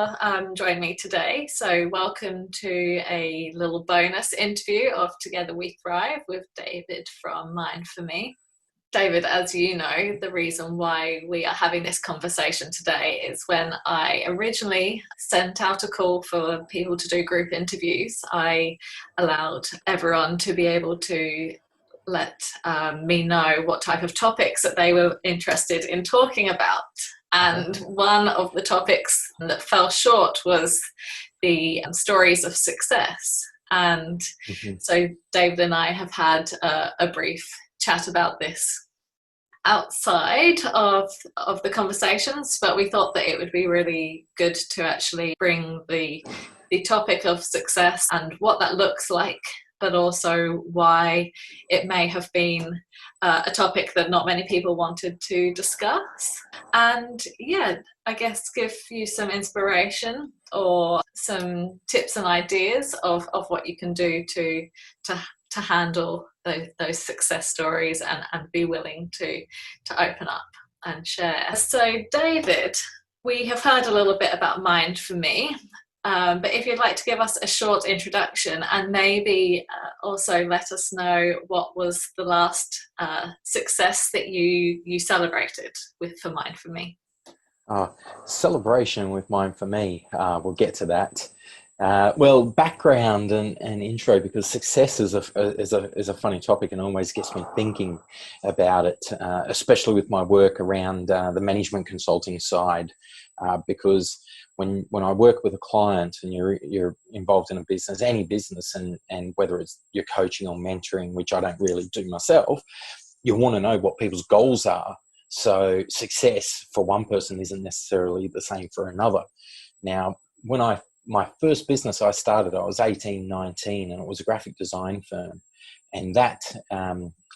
for joining me today. So welcome to a little bonus interview of Together We Thrive with David from Mind for Me. David, as you know, the reason why we are having this conversation today is when I originally sent out a call for people to do group interviews, I allowed everyone to be able to let me know what type of topics that they were interested in talking about. And one of the topics that fell short was the stories of success. And so David and I have had a brief chat about this outside of the conversations, but we thought that it would be really good to actually bring the topic of success and what that looks like, but also why it may have been a topic that not many people wanted to discuss. And yeah, I guess give you some inspiration or some tips and ideas of what you can do to handle those success stories and be willing to open up and share. So David, we have heard a little bit about Mind for Me, but if you'd like to give us a short introduction and maybe also let us know what was the last success that you celebrated for Mind for Me. Celebration with Mind for Me. We'll get to that. Well, background and intro, because success is a funny topic and always gets me thinking about it, especially with my work around the management consulting side, because when I work with a client and you're involved in a business, any business, and whether it's you're coaching or mentoring, which I don't really do myself, you want to know what people's goals are. So success for one person isn't necessarily the same for another. Now, my first business I started, I was 18, 19, and it was a graphic design firm. And that,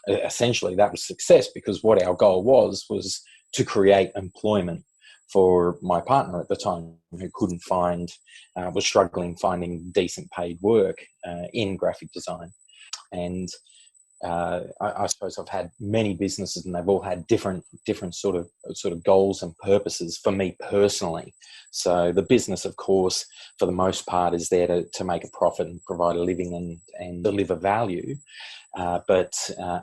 essentially, that was success, because what our goal was to create employment for my partner at the time, who couldn't was struggling finding decent paid work in graphic design. And I suppose I've had many businesses, and they've all had different sort of goals and purposes for me personally. So the business, of course, for the most part, is there to make a profit and provide a living and deliver value. But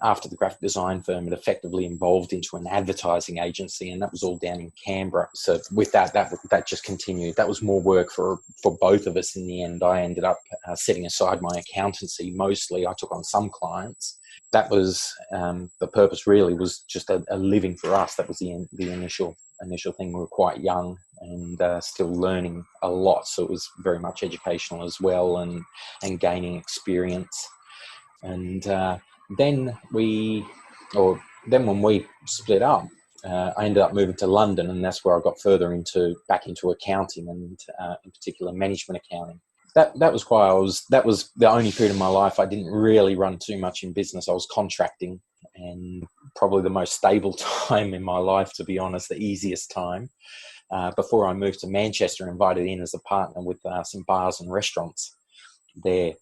after the graphic design firm, it effectively evolved into an advertising agency, and that was all down in Canberra. So with that just continued. That was more work for both of us in the end. I ended up setting aside my accountancy mostly. I took on some clients. That was the purpose, really, was just a living for us. That was the initial thing. We were quite young and still learning a lot, so it was very much educational as well, and gaining experience. And then when we split up, I ended up moving to London, and that's where I got back into accounting, and in particular management accounting. That was why that was the only period of my life I didn't really run too much in business. I was contracting, and probably the most stable time in my life, to be honest, the easiest time, before I moved to Manchester, invited in as a partner with some bars and restaurants there.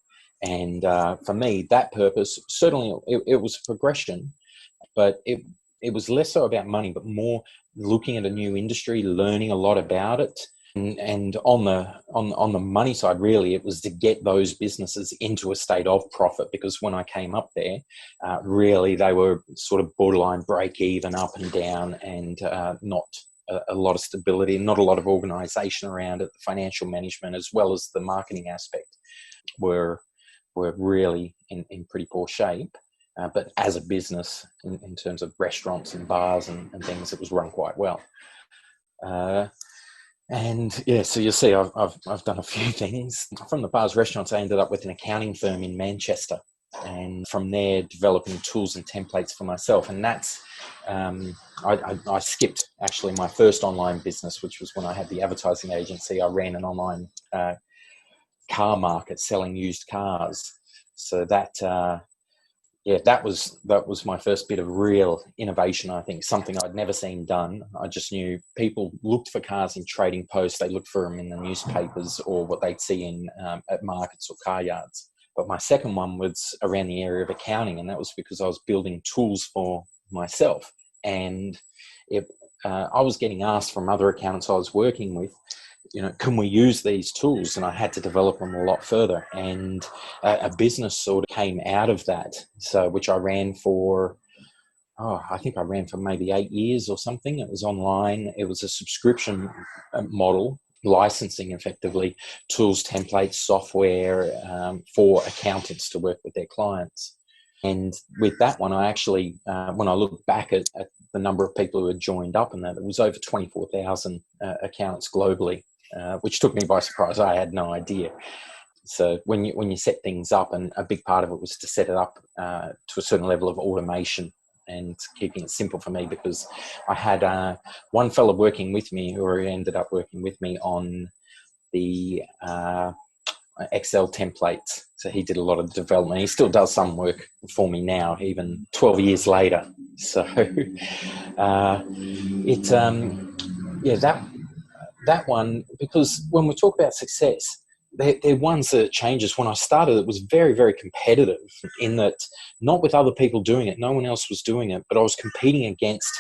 And for me, that purpose, certainly it was a progression, but it was less so about money, but more looking at a new industry, learning a lot about it. And on the money side, really, it was to get those businesses into a state of profit, because when I came up there, really they were sort of borderline break even, up and down, and not a lot of stability, and not a lot of organisation around it. The financial management as well as the marketing aspect were really in pretty poor shape. But as a business, in terms of restaurants and bars and things, it was run quite well. And yeah, so you'll see I've done a few things. From the bars, restaurants, I ended up with an accounting firm in Manchester, and from there developing tools and templates for myself. And that's I skipped actually my first online business, which was when I had the advertising agency. I ran an online car market selling used cars. So that was my first bit of real innovation. I think something I'd never seen done. I just knew people looked for cars in trading posts. They looked for them in the newspapers or what they'd see in at markets or car yards. But my second one was around the area of accounting, and that was because I was building tools for myself. And I was getting asked from other accountants I was working with can we use these tools? And I had to develop them a lot further. And a business sort of came out of that. So, which I ran for, I think I ran for maybe 8 years or something. It was online. It was a subscription model, licensing effectively tools, templates, software for accountants to work with their clients. And with that one, I actually, when I look back at the number of people who had joined up in that, it was over 24,000 accountants globally, which took me by surprise. I had no idea. So when you set things up, and a big part of it was to set it up to a certain level of automation and keeping it simple for me, because I had one fellow working with me who ended up working with me on the Excel templates. So he did a lot of development. He still does some work for me now, even 12 years later. So that one, because when we talk about success, they're ones that changes. When I started, it was very, very competitive in that, not with other people doing it. No one else was doing it, but I was competing against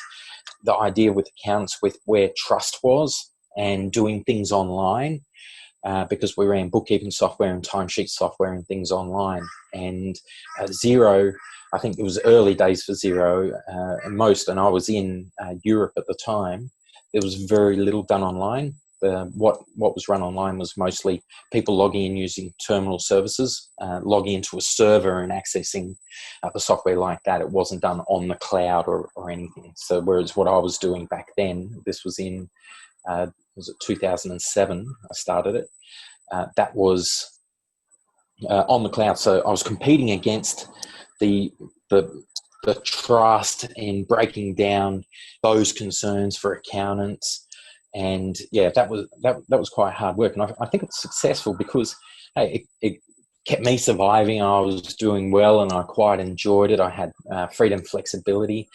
the idea with accountants with where trust was and doing things online. Because we ran bookkeeping software and timesheet software and things online. And Xero, I think it was early days for Xero, and I was in Europe at the time, there was very little done online. What was run online was mostly people logging in using terminal services, logging into a server and accessing the software like that. It wasn't done on the cloud or anything. So whereas what I was doing back then, this was in was it 2007 I started it, that was on the cloud. So I was competing against the trust in breaking down those concerns for accountants. And that was quite hard work. And I think it's successful because, hey, it kept me surviving. I was doing well and I quite enjoyed it. I had freedom, flexibility,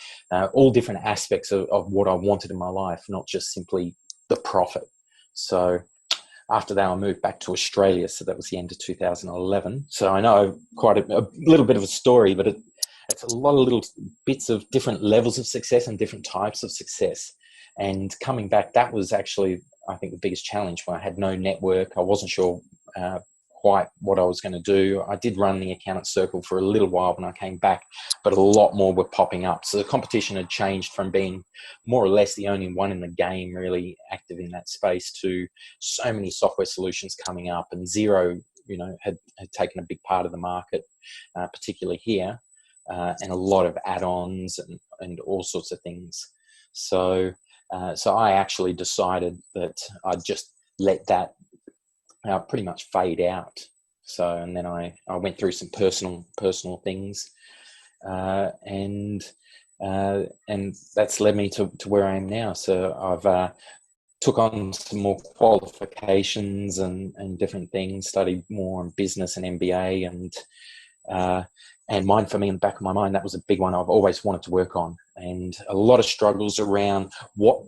all different aspects of what I wanted in my life, not just simply the profit. So after that, I moved back to Australia. So that was the end of 2011. So I know quite a little bit of a story, but it's a lot of little bits of different levels of success and different types of success. And coming back, that was actually, I think, the biggest challenge, when I had no network. I wasn't sure quite what I was going to do. I did run the accountant circle for a little while when I came back, but a lot more were popping up. So the competition had changed from being more or less the only one in the game really active in that space to so many software solutions coming up. And Xero, had taken a big part of the market, particularly here, and a lot of add-ons and all sorts of things. So I actually decided that I'd just let that pretty much fade out. So, and then I went through some personal things, and that's led me to where I am now. So I've took on some more qualifications and different things, studied more on business and MBA, and Mind for Me in the back of my mind, that was a big one I've always wanted to work on, and a lot of struggles around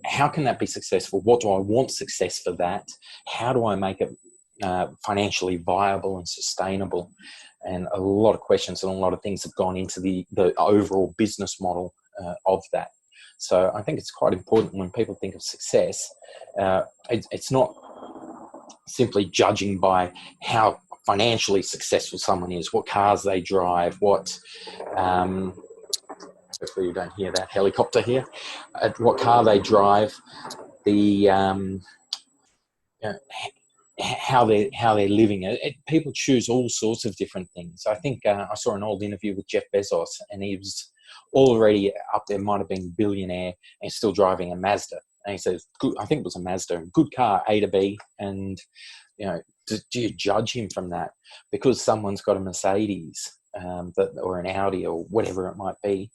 how can that be successful? What do I want success for that? How do I make it financially viable and sustainable? And a lot of questions and a lot of things have gone into the overall business model of that. So I think it's quite important when people think of success, it's not simply judging by how financially successful someone is, what cars they drive, hopefully you don't hear that helicopter here, what car they drive, how they're living. People choose all sorts of different things. I think I saw an old interview with Jeff Bezos, and he was already up there, might have been billionaire, and still driving a Mazda. And he says, I think it was a Mazda, good car, A to B, and do you judge him from that? Because someone's got a Mercedes or an Audi or whatever it might be,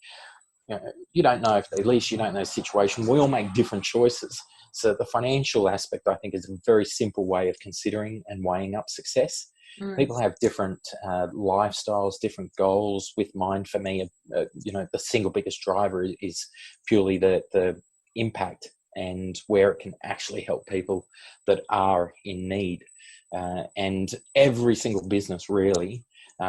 you don't know if they lease, you don't know the situation. We all make different choices. So the financial aspect, I think, is a very simple way of considering and weighing up success. People have different lifestyles, different goals. With Mind for Me, the single biggest driver is purely the impact and where it can actually help people that are in need. And every single business really,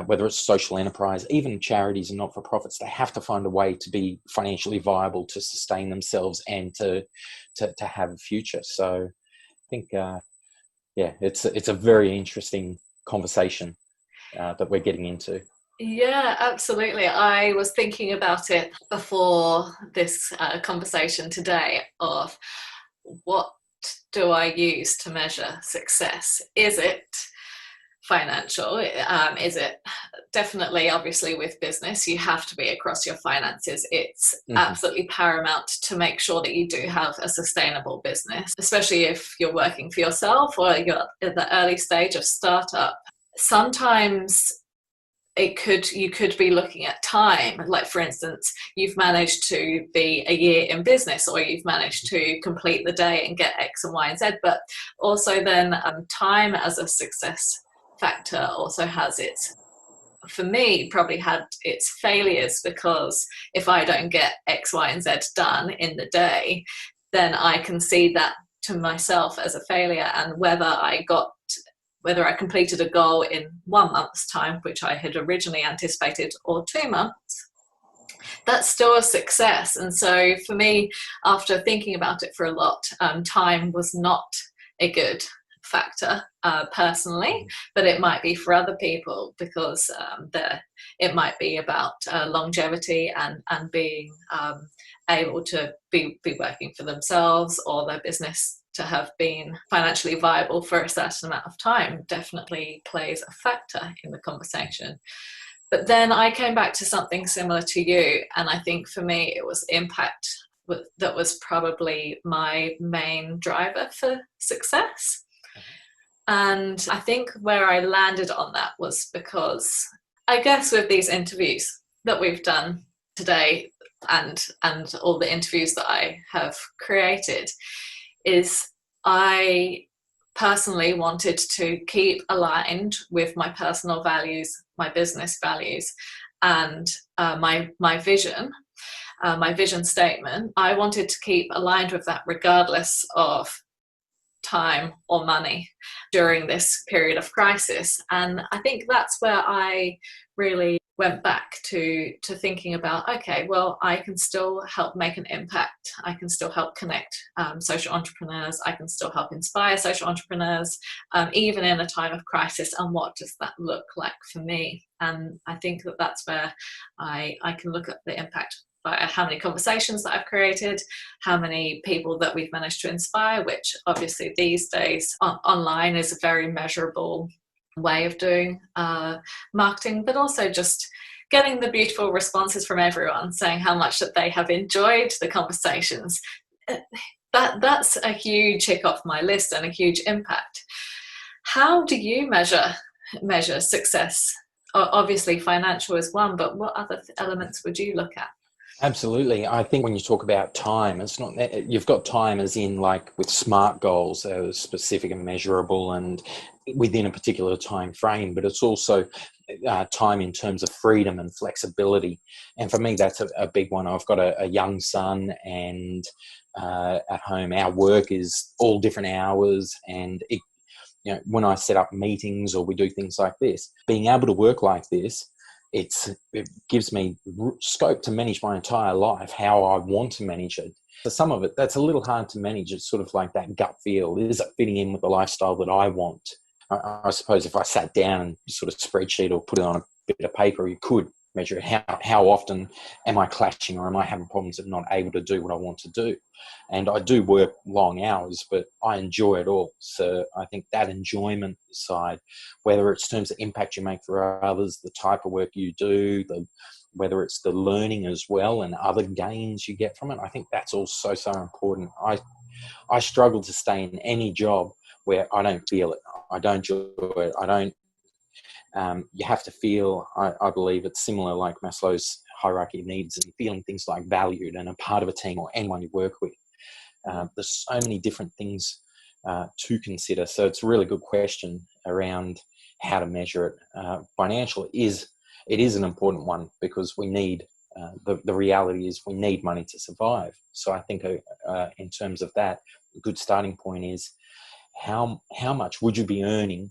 whether it's social enterprise, even charities and not-for-profits, they have to find a way to be financially viable, to sustain themselves and to have a future. So I think Yeah, it's a very interesting conversation that we're getting into. Yeah, absolutely. I was thinking about it before this conversation today of what do I use to measure success? Is it financial? Is it definitely, obviously, with business, you have to be across your finances. It's Hmm. absolutely paramount to make sure that you do have a sustainable business, especially if you're working for yourself or you're at the early stage of startup. Sometimes you could be looking at time, like for instance you've managed to be a year in business, or you've managed to complete the day and get X and Y and Z, but also then time as a success factor also has its, for me, probably had its failures, because if I don't get X, Y and Z done in the day, then I can see that to myself as a failure. And whether I completed a goal in 1 month's time, which I had originally anticipated, or 2 months, that's still a success. And so for me, after thinking about it for a lot, time was not a good factor personally, but it might be for other people, because it might be about longevity and being able to be working for themselves, or their business to have been financially viable for a certain amount of time definitely plays a factor in the conversation. But then I came back to something similar to you, and I think for me it was impact that was probably my main driver for success. And I think where I landed on that was because, I guess, with these interviews that we've done today, and all the interviews that I have created, is I personally wanted to keep aligned with my personal values, my business values, and my vision, my vision statement. I wanted to keep aligned with that regardless of time or money during this period of crisis. And I think that's where I really went back to thinking about, okay, well, I can still help make an impact. I can still help connect social entrepreneurs. I can still help inspire social entrepreneurs, even in a time of crisis. And what does that look like for me? And I think that that's where I can look at the impact by how many conversations that I've created, how many people that we've managed to inspire, which obviously these days online is a very measurable way of doing marketing, but also just getting the beautiful responses from everyone saying how much that they have enjoyed the conversations. That's a huge tick off my list and a huge impact. How do you measure success? Obviously financial is one, but what other elements would you look at? Absolutely. I think when you talk about time, it's not, you've got time as in like with SMART goals, specific and measurable and within a particular time frame, but it's also time in terms of freedom and flexibility. And for me, that's a big one. I've got a young son, and at home, our work is all different hours, and when I set up meetings or we do things like this, being able to work like this, it gives me scope to manage my entire life how I want to manage it. For some of it, that's a little hard to manage. It's sort of like that gut feel. Is it fitting in with the lifestyle that I want? I suppose if I sat down and sort of spreadsheet or put it on a bit of paper, you could measure how often am I clashing, or am I having problems of not able to do what I want to do. And I do work long hours, but I enjoy it all. So I think that enjoyment side, whether it's terms of impact you make for others, the type of work you do, whether it's the learning as well and other gains you get from it, I think that's all so important. I struggle to stay in any job where I don't feel it, I don't enjoy it, I don't. You have to feel, I believe it's similar like Maslow's hierarchy of needs, and feeling things like valued and a part of a team or anyone you work with. There's so many different things to consider. So it's a really good question around how to measure it. Financial is an important one, because we need, the reality is we need money to survive. So I think in terms of that, a good starting point is how much would you be earning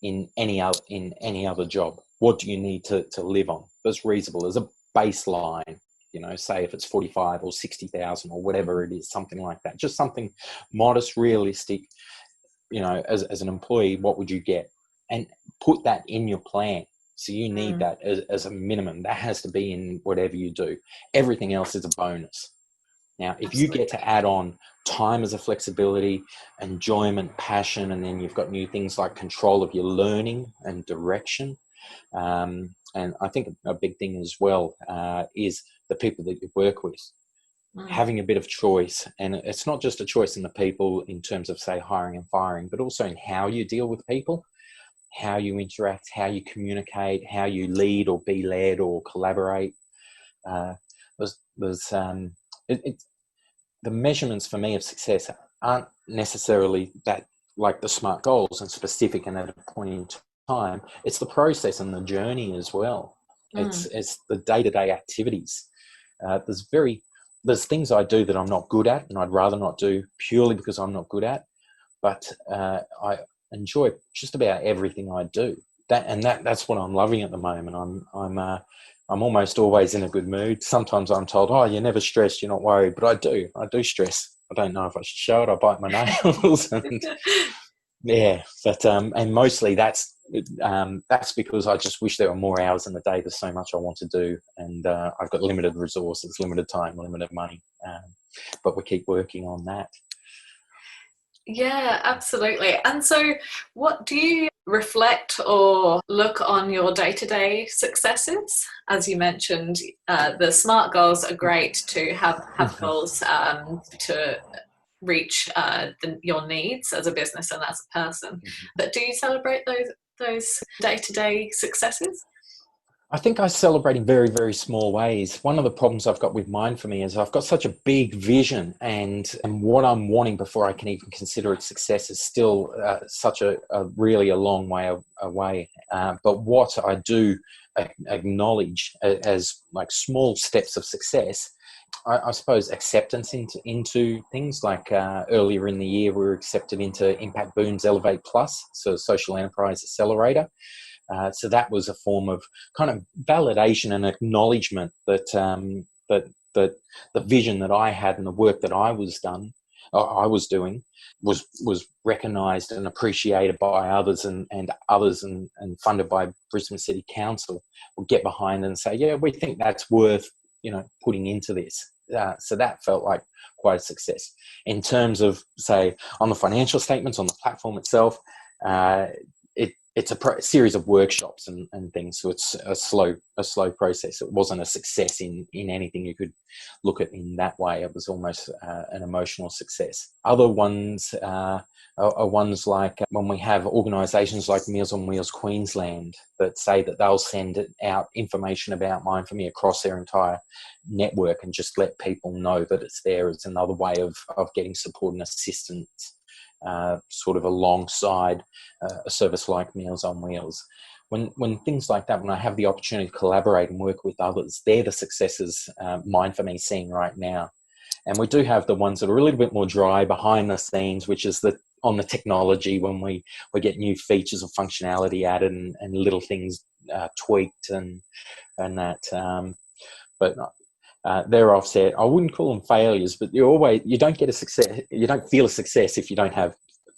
in any other job? What do you need to live on? That's reasonable as a baseline. Say if it's 45 or 60,000 or whatever it is, something like that. Just something modest, realistic, as an employee, what would you get? And put that in your plan. So you need that as a minimum. That has to be in whatever you do. Everything else is a bonus. Now, if you get to add on time as a flexibility, enjoyment, passion, and then you've got new things like control of your learning and direction. And I think a big thing as well is the people that you work with. Having a bit of choice, and it's not just a choice in the people in terms of, say, hiring and firing, but also in how you deal with people, how you interact, how you communicate, how you lead or be led or collaborate. The measurements for me of success aren't necessarily that like the SMART goals and specific and at a point in time. It's the process and the journey as well. It's the day-to-day activities. There's things I do that I'm not good at and I'd rather not do purely because I'm not good at, but I enjoy just about everything I do. That's what I'm loving at the moment. I'm almost always in a good mood. Sometimes I'm told, "Oh, you're never stressed, you're not worried," but I do stress. I don't know if I should show it. I bite my nails, and yeah. But and mostly that's because I just wish there were more hours in the day. There's so much I want to do, and I've got limited resources, limited time, limited money. But we keep working on that. Yeah, absolutely. And so what do you reflect or look on your day-to-day successes? As you mentioned, the SMART goals are great to have goals to reach your needs as a business and as a person. But do you celebrate those day-to-day successes? I think I celebrate in very, very small ways. One of the problems I've got with Mind for Me is I've got such a big vision, and what I'm wanting before I can even consider it success is still such a really a long way away. But what I do acknowledge as like small steps of success, I suppose acceptance into things like earlier in the year we were accepted into Impact Boom's Elevate Plus, so Social Enterprise Accelerator. So that was a form of kind of validation and acknowledgement that that the vision that I had and the work that I was doing was recognised and appreciated by others, and others and funded by Brisbane City Council would get behind and say, yeah, we think that's worth putting into this. So that felt like quite a success. In terms of, say, on the financial statements, on the platform itself, it's a series of workshops and things, so it's a slow process. It wasn't a success in anything you could look at in that way. It was almost an emotional success. Other ones are ones like when we have organisations like Meals on Wheels Queensland that say that they'll send out information about Mind for Me across their entire network and just let people know that it's there. It's another way of getting support and assistance. Sort of alongside a service like Meals on Wheels. When things like that, when I have the opportunity to collaborate and work with others, they're the successes Mind for Me seeing right now. And we do have the ones that are a little bit more dry behind the scenes, which is on the technology, when we get new features or functionality added and little things tweaked and that. But they're offset. I wouldn't call them failures, but you don't get a success. You don't feel a success if you don't have,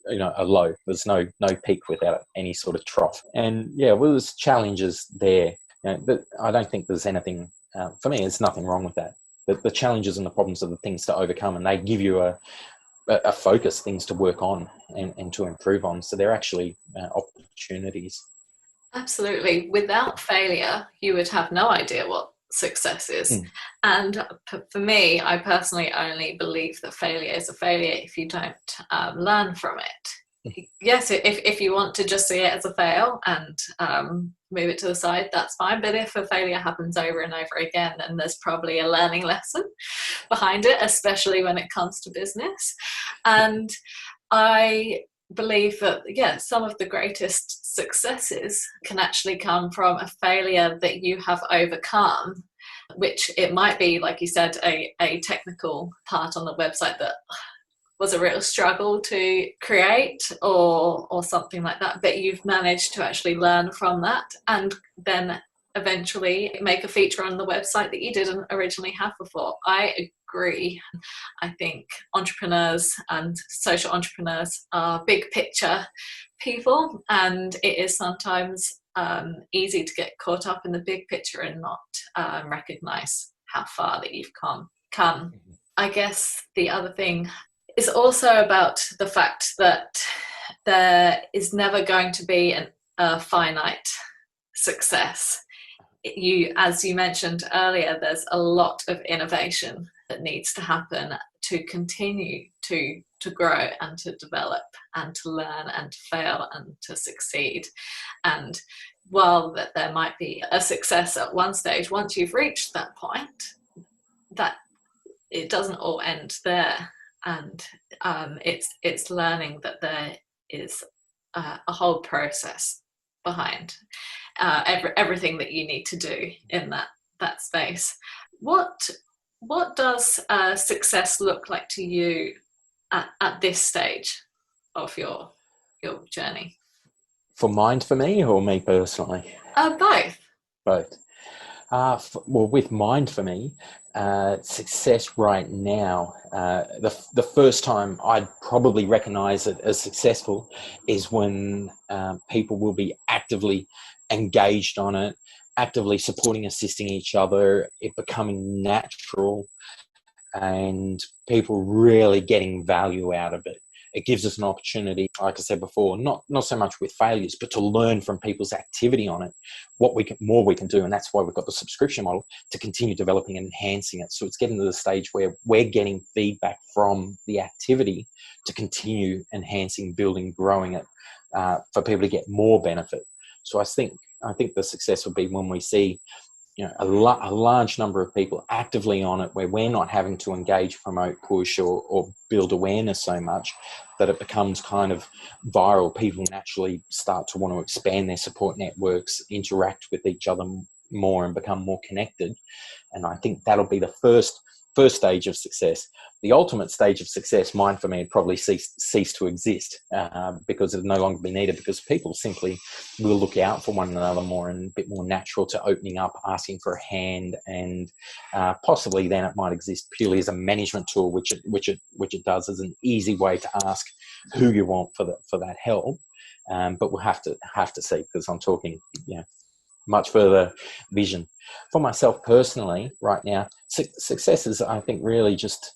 a low. There's no peak without any sort of trough. And yeah, well, there's challenges there. But I don't think there's anything for me. There's nothing wrong with that. The challenges and the problems are the things to overcome, and they give you a focus, things to work on and to improve on. So they're actually opportunities. Absolutely. Without failure, you would have no idea what success is. And for me, I personally only believe that failure is a failure if you don't learn from it. Yes, if you want to just see it as a fail and move it to the side, that's fine. But if a failure happens over and over again, then there's probably a learning lesson behind it, especially when it comes to business. And I believe that, some of the greatest successes can actually come from a failure that you have overcome, which it might be, like you said, a technical part on the website that was a real struggle to create or something like that, but you've managed to actually learn from that and then eventually make a feature on the website that you didn't originally have before. I agree. I think entrepreneurs and social entrepreneurs are big picture people, and it is sometimes easy to get caught up in the big picture and not recognize how far that you've come. I guess the other thing is also about the fact that there is never going to be a finite success. As you mentioned earlier, there's a lot of innovation that needs to happen to continue to grow and to develop and to learn and to fail and to succeed. And while that there might be a success at one stage, once you've reached that point, that it doesn't all end there. And it's learning that there is a whole process behind everything that you need to do in that space. What does success look like to you at this stage of your journey? For me or me personally? Both. Both. Well, with Mind for me, success right now, the first time I'd probably recognize it as successful is when people will be actively engaged on it, actively supporting, assisting each other, it becoming natural, and people really getting value out of it. It gives us an opportunity, like I said before, not so much with failures, but to learn from people's activity on it, what more we can do. And that's why we've got the subscription model, to continue developing and enhancing it. So it's getting to the stage where we're getting feedback from the activity to continue enhancing, building, growing it, for people to get more benefit. So I think the success will be when we see, a large number of people actively on it, where we're not having to engage, promote, push, or build awareness so much that it becomes kind of viral. People naturally start to want to expand their support networks, interact with each other more, and become more connected. And I think that'll be the first stage of success. The ultimate stage of success, Mind for me, would probably cease to exist, because it'll no longer be needed, because people simply will look out for one another more, and a bit more natural to opening up, asking for a hand, and possibly then it might exist purely as a management tool, which it does as an easy way to ask who you want for that help. But we'll have to see, because I'm talking, much further vision. For myself personally, right now, success is, I think, really just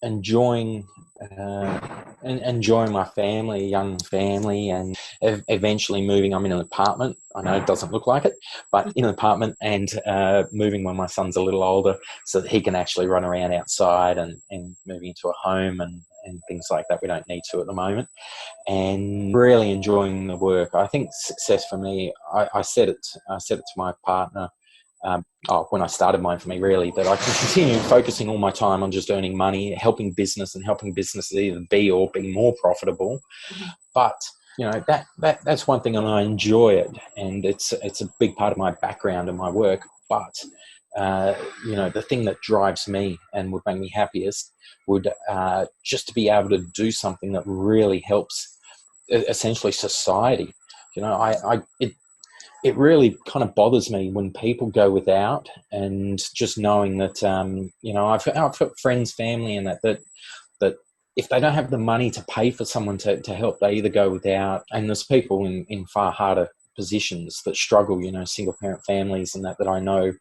enjoying my family, young family, and eventually moving. I'm in an apartment. I know it doesn't look like it, but in an apartment, and moving when my son's a little older, so that he can actually run around outside, and moving into a home and things like that. We don't need to at the moment, and really enjoying the work. I think success for me, I said it to my partner, when I started Mind for me, really, that I can continue focusing all my time on just earning money, helping businesses either be or be more profitable. Mm-hmm. But that's one thing, and I enjoy it, and it's a big part of my background and my work. But the thing that drives me and would make me happiest would just to be able to do something that really helps, essentially, society. It really kind of bothers me when people go without, and just knowing that I've got friends, family, and that if they don't have the money to pay for someone to help, they either go without. And there's people in far harder positions that struggle, single parent families, and that I know,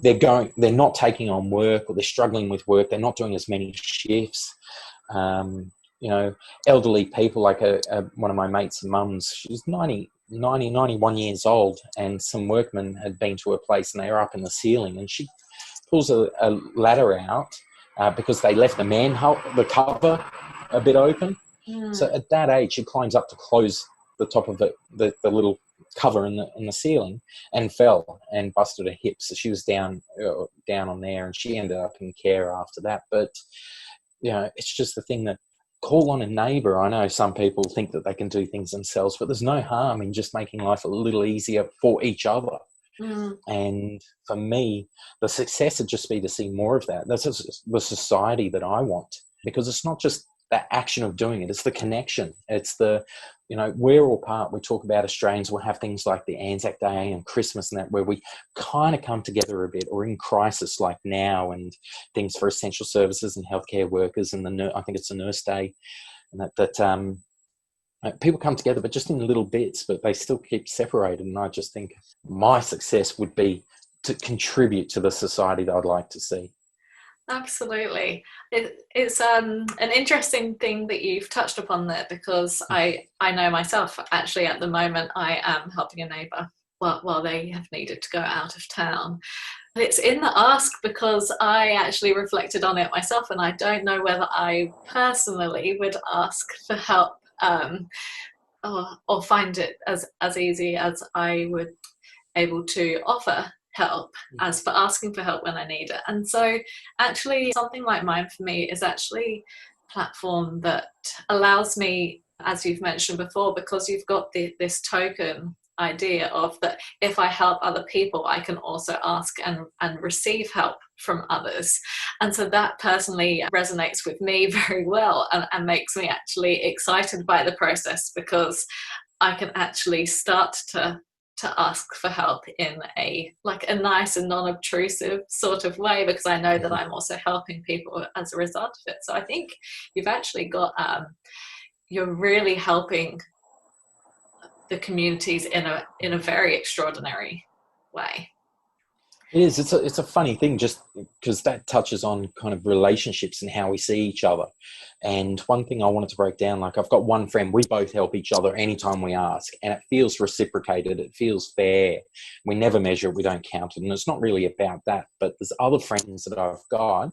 they're not taking on work, or they're struggling with work. They're not doing as many shifts. Elderly people, like one of my mates' mums, she's 91 years old, and some workmen had been to her place, and they were up in the ceiling, and she pulls a ladder out, because they left the cover a bit open. So at that age, she climbs up to close the top of the little cover in the ceiling, and fell and busted her hip. So she was down on there, and she ended up in care after that. But it's just the thing that, call on a neighbour. I know some people think that they can do things themselves, but there's no harm in just making life a little easier for each other. And for me, the success would just be to see more of that. That's the society that I want, because it's not just that action of doing it, it's the connection, it's the we're all part. We talk about Australians will have things like the Anzac Day and Christmas and that, where we kind of come together a bit, or in crisis like now, and things for essential services and healthcare workers, and I think it's the Nurse Day, and that people come together, but just in little bits, but they still keep separated. And I just think my success would be to contribute to the society that I'd like to see. Absolutely. It's an interesting thing that you've touched upon there, because I know myself, actually, at the moment, I am helping a neighbour while they have needed to go out of town. It's in the ask because I actually reflected on it myself, and I don't know whether I personally would ask for help or find it as easy as I would able to offer help as for asking for help when I need it. And so actually something like Mine for Me is actually a platform that allows me, as you've mentioned before, because you've got this token idea of that if I help other people, I can also ask and receive help from others. And so that personally resonates with me very well, and makes me actually excited by the process, because I can actually start to ask for help in a nice and non-obtrusive sort of way, because I know that I'm also helping people as a result of it. So I think you've actually got you're really helping the communities in a very extraordinary way. It is. It's a funny thing, just because that touches on kind of relationships and how we see each other. And one thing I wanted to break down, like I've got one friend, we both help each other anytime we ask, and it feels reciprocated. It feels fair. We never measure it. We don't count it. And it's not really about that. But there's other friends that I've got,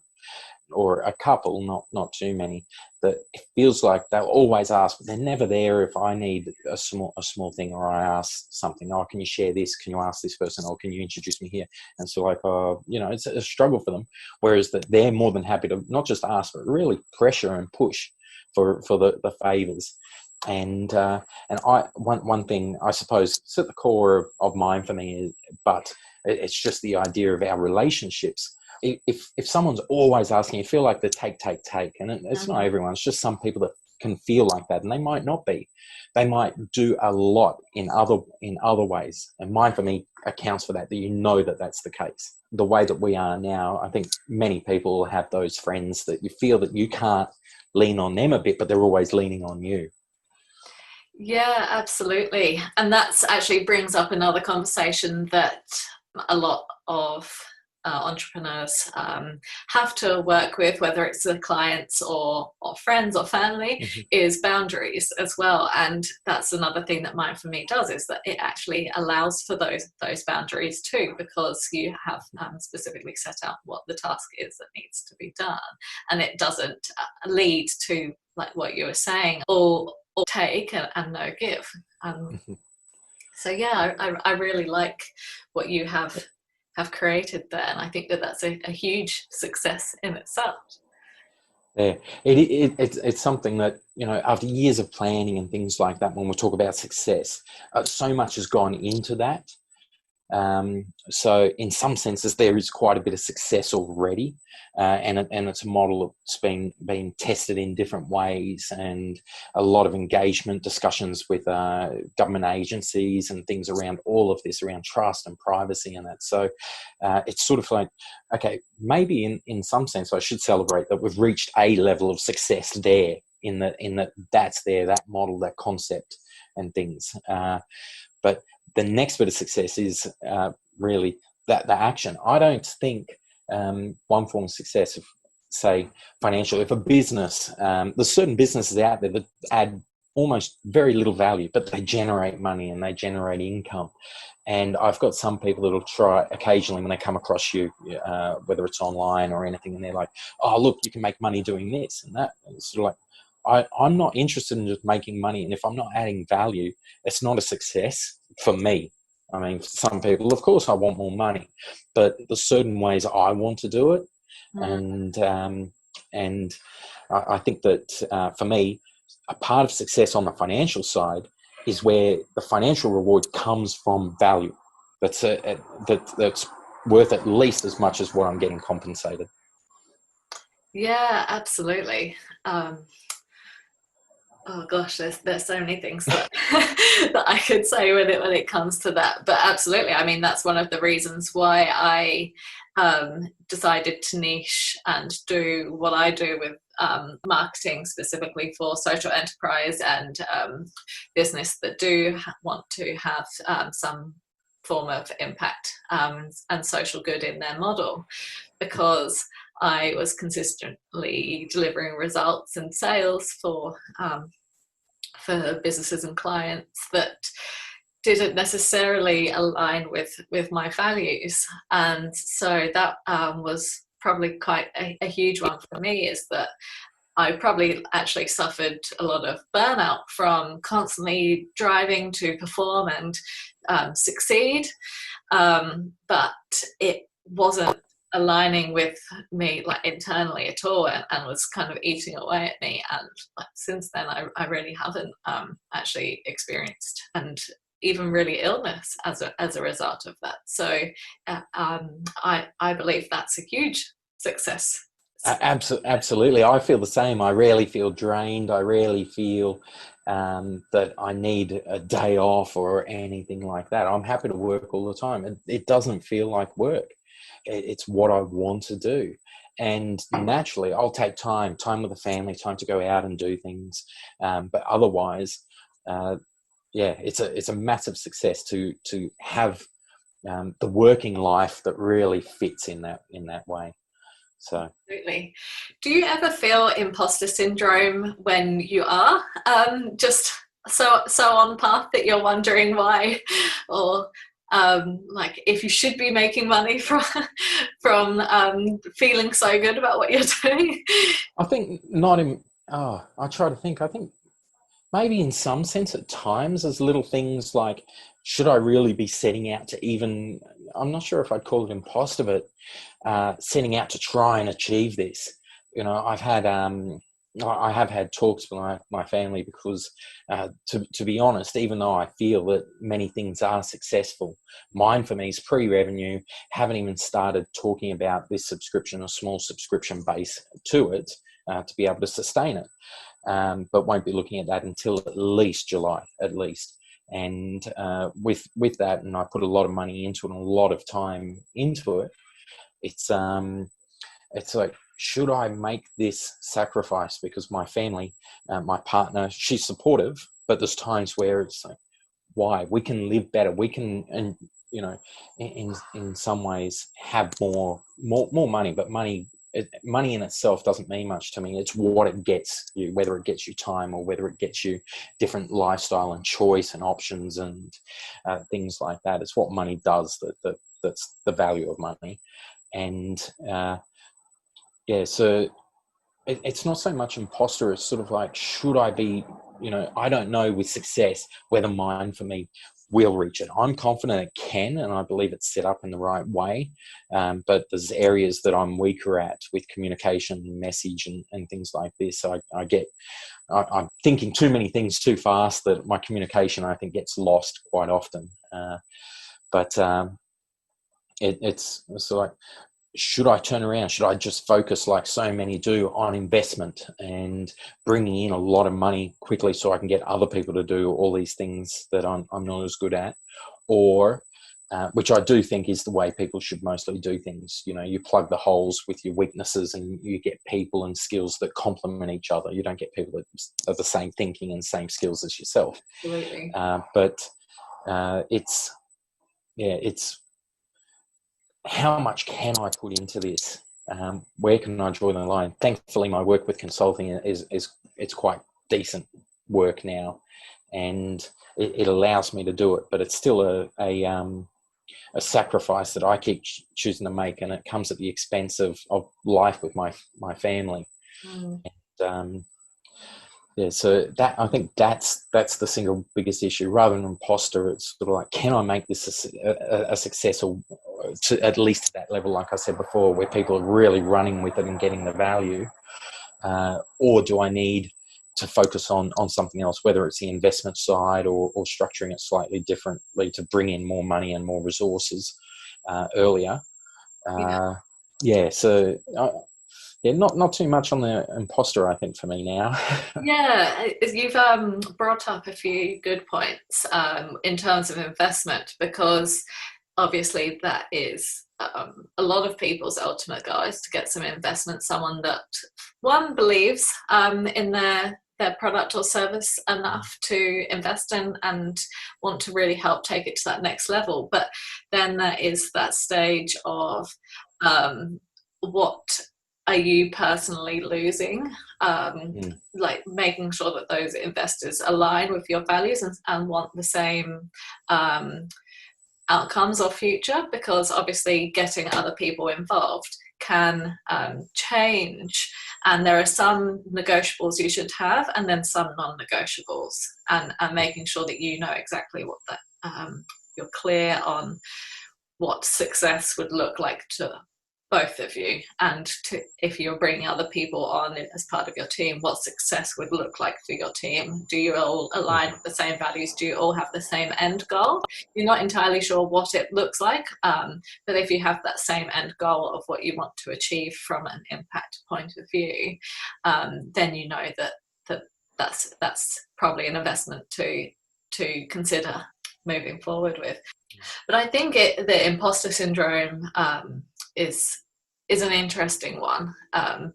or a couple, not too many, that it feels like they'll always ask, but they're never there if I need a small thing, or I ask something. Oh, can you share this? Can you ask this person? Or can you introduce me here? And so it's a struggle for them. Whereas that they're more than happy to not just ask, but really pressure and push for the favors. And one thing I suppose it's at the core of Mine for Me is, but it's just the idea of our relationships. If someone's always asking, you feel like the take, and it's not everyone, it's just some people that can feel like that, and they might not be. They might do a lot in other ways, and Mine for Me accounts for that that's the case. The way that we are now, I think many people have those friends that you feel that you can't lean on them a bit, but they're always leaning on you. Yeah, absolutely. And that's actually brings up another conversation that a lot of entrepreneurs have to work with, whether it's the clients or friends or family, is boundaries as well. And that's another thing that Mine for Me does, is that it actually allows for those boundaries too, because you have specifically set out what the task is that needs to be done, and it doesn't lead to, like what you were saying, all take and no give. So yeah, I really like what you have created there, and I think that's a huge success in itself. Yeah, it's something that, after years of planning and things like that, when we talk about success, so much has gone into that. So in some senses, there is quite a bit of success already, and it's a model that's been tested in different ways, and a lot of engagement discussions with government agencies and things around all of this, around trust and privacy and that. So it's sort of like, okay, maybe in some sense I should celebrate that we've reached a level of success there, in that that's there, that model, that concept and things. But the next bit of success is really the action. I don't think one form of success, say financial, if a business, there's certain businesses out there that add almost very little value, but they generate money and they generate income. And I've got some people that'll try occasionally when they come across you, whether it's online or anything, and they're like, oh, look, you can make money doing this and that. And it's sort of like, I'm not interested in just making money, and if I'm not adding value, it's not a success for me. I mean, for some people, of course, I want more money, but there's certain ways I want to do it, and I think that for me, a part of success on the financial side is where the financial reward comes from value. That's worth at least as much as what I'm getting compensated. Yeah, absolutely. Oh gosh, there's so many things that that I could say when it comes to that. But absolutely, I mean that's one of the reasons why I decided to niche and do what I do with marketing specifically for social enterprise and business that do want to have some form of impact and social good in their model, because I was consistently delivering results and sales for businesses and clients that didn't necessarily align with my values. And so that was probably quite a huge one for me, is that I probably actually suffered a lot of burnout from constantly driving to perform and succeed, but it wasn't aligning with me like internally at all, and was kind of eating away at me. And like, since then I really haven't actually experienced and even really illness as a result of that. So I believe that's a huge success. Absolutely. I feel the same. I rarely feel drained. I rarely feel that I need a day off or anything like that. I'm happy to work all the time. It doesn't feel like work. It's what I want to do. And naturally, I'll take time with the family, time to go out and do things. But otherwise, yeah, it's a massive success to have the working life that really fits in that way. So Absolutely. Do you ever feel imposter syndrome when you are just so on path that you're wondering why, or like if you should be making money from feeling so good about what you're doing? I think not in. Oh, I try to think. I think maybe in some sense at times there's little things like, should I really be setting out to even? I'm not sure if I'd call it imposter, but setting out to try and achieve this. You know, I have had talks with my family because, to be honest, even though I feel that many things are successful, mine for me is pre-revenue. Haven't even started talking about this subscription, a small subscription base to it, to be able to sustain it. But won't be looking at that until at least July, at least. And with that, and I put a lot of money into it and a lot of time into it. It's like, should I make this sacrifice? Because my family, my partner, she's supportive, but there's times where it's like, why? We can live better. We can, and you know, in some ways have more money, but money in itself doesn't mean much to me. It's what it gets you, whether it gets you time or whether it gets you different lifestyle and choice and options and things like that. It's what money does that's the value of money. And yeah, so it's not so much imposter. It's sort of like, should I be, I don't know with success whether mine for me will reach it. I'm confident it can, and I believe it's set up in the right way. But there's areas that I'm weaker at with communication, message, and things like this. I'm thinking too many things too fast that my communication, I think, gets lost quite often. But it's sort of like, should I turn around? Should I just focus, like so many do, on investment and bringing in a lot of money quickly so I can get other people to do all these things that I'm not as good at? Or, which I do think is the way people should mostly do things. You plug the holes with your weaknesses and you get people and skills that complement each other. You don't get people that are the same thinking and same skills as yourself. Absolutely. But it's how much can I put into this? Where can I draw the line? Thankfully, my work with consulting is it's quite decent work now, and it allows me to do it. But it's still a sacrifice that I keep choosing to make, and it comes at the expense of life with my family. Mm. And, yeah, so that, I think that's the single biggest issue. Rather than imposter, it's sort of like, can I make this a success, or to at least to that level, like I said before, where people are really running with it and getting the value, or do I need to focus on something else, whether it's the investment side or structuring it slightly differently to bring in more money and more resources earlier. Yeah. Yeah, so Yeah, not too much on the imposter, I think, for me now. Yeah, you've brought up a few good points in terms of investment, because obviously that is a lot of people's ultimate goal, is to get some investment, someone that one believes in their product or service enough to invest in and want to really help take it to that next level. But then there is that stage of what are you personally losing, like making sure that those investors align with your values and want the same outcomes or future, because obviously getting other people involved can change, and there are some negotiables you should have and then some non-negotiables, and making sure that you know exactly what that you're clear on what success would look like to both of you, and to, if you're bringing other people on as part of your team, what success would look like for your team. Do you all align with the same values? Do you all have the same end goal? You're not entirely sure what it looks like, but if you have that same end goal of what you want to achieve from an impact point of view, then you know that's probably an investment to consider moving forward with. But I think the imposter syndrome is an interesting one,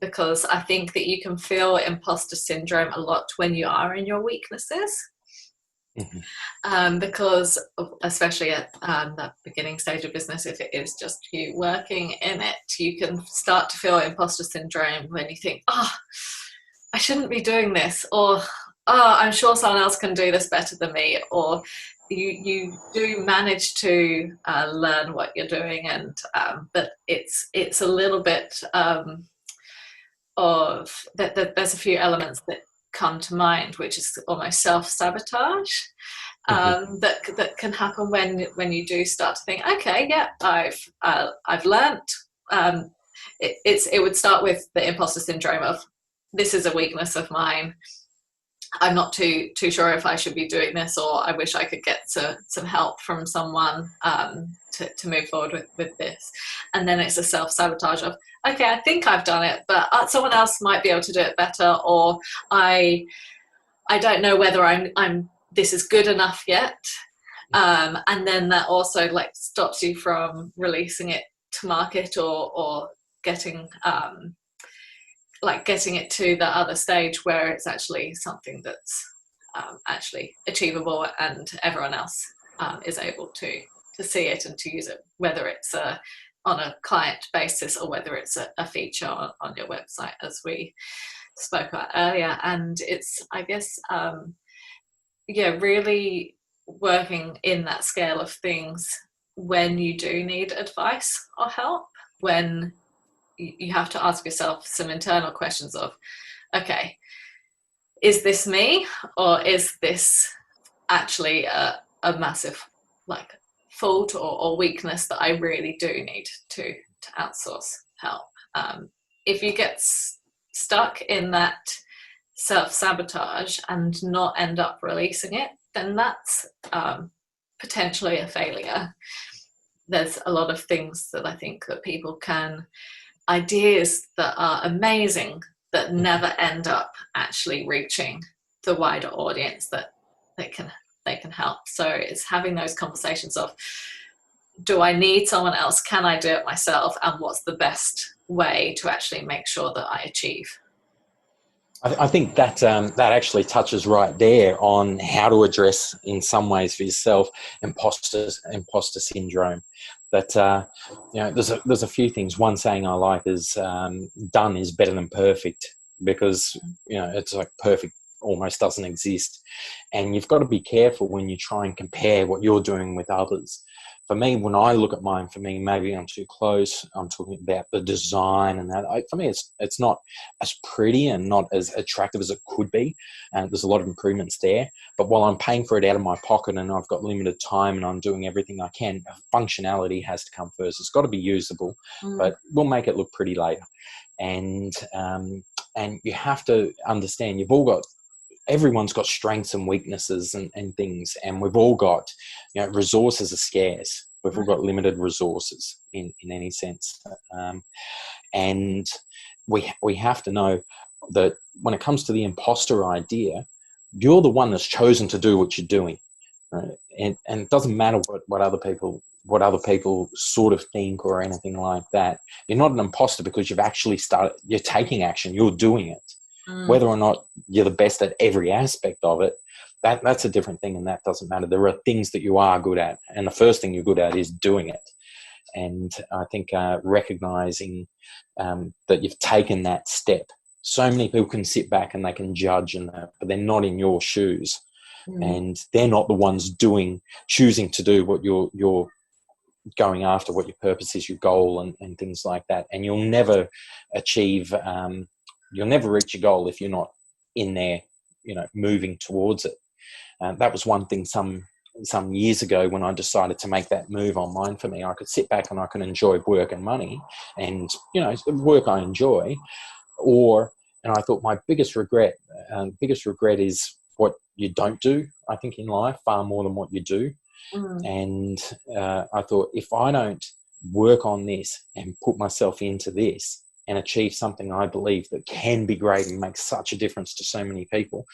because I think that you can feel imposter syndrome a lot when you are in your weaknesses. Because especially at that beginning stage of business, if it is just you working in it, you can start to feel imposter syndrome when you think, oh, I shouldn't be doing this, or oh, I'm sure someone else can do this better than me, or you do manage to learn what you're doing, and but it's a little bit of that. There's a few elements that come to mind, which is almost self-sabotage, that can happen when you do start to think, okay, yeah, I've learnt. It would start with the imposter syndrome of, this is a weakness of mine. I'm not too sure if I should be doing this, or I wish I could get some help from someone to move forward with this. And then it's a self-sabotage of, okay, I think I've done it, but someone else might be able to do it better, or I don't know whether I'm this is good enough yet. And then that also like stops you from releasing it to market, or getting getting it to the other stage where it's actually something that's actually achievable, and everyone else is able to see it and to use it, whether it's on a client basis or whether it's a feature on your website, as we spoke about earlier. And it's, I guess, really working in that scale of things when you do need advice or help, when you have to ask yourself some internal questions of, okay, is this me, or is this actually a massive fault or weakness that I really do need to outsource help? If you get stuck in that self-sabotage and not end up releasing it, then that's potentially a failure. There's a lot of things that I think that people can, ideas that are amazing that never end up actually reaching the wider audience that they can help. So it's having those conversations of, do I need someone else? Can I do it myself? And what's the best way to actually make sure that I achieve? I think that that actually touches right there on how to address, in some ways for yourself, imposter syndrome. But there's a few things. One saying I like is done is better than perfect, because it's like perfect almost doesn't exist, and you've got to be careful when you try and compare what you're doing with others. For me, when I look at mine, for me, maybe I'm too close. I'm talking about the design and that. For me, it's not as pretty and not as attractive as it could be. And there's a lot of improvements there. But while I'm paying for it out of my pocket and I've got limited time and I'm doing everything I can, functionality has to come first. It's got to be usable, but we'll make it look pretty later. And you have to understand, everyone's got strengths and weaknesses and things, and we've all got, resources are scarce. We've all got limited resources in any sense. And we have to know that when it comes to the imposter idea, you're the one that's chosen to do what you're doing, right? And it doesn't matter what other people sort of think or anything like that. You're not an imposter because you're taking action, you're doing it. Whether or not you're the best at every aspect of it, that's a different thing, and that doesn't matter. There are things that you are good at, and the first thing you're good at is doing it. And I think recognizing that you've taken that step. So many people can sit back and they can judge, but they're not in your shoes, and they're not the ones choosing to do what you're going after, what your purpose is, your goal, and things like that. And you'll never achieve, you'll never reach your goal if you're not in there, moving towards it. That was one thing some years ago when I decided to make that move on Mind for Me. I could sit back and I can enjoy work and money, and work I enjoy, and I thought my biggest regret is what you don't do, I think, in life, far more than what you do. And I thought, if I don't work on this and put myself into this and achieve something I believe that can be great and make such a difference to so many people,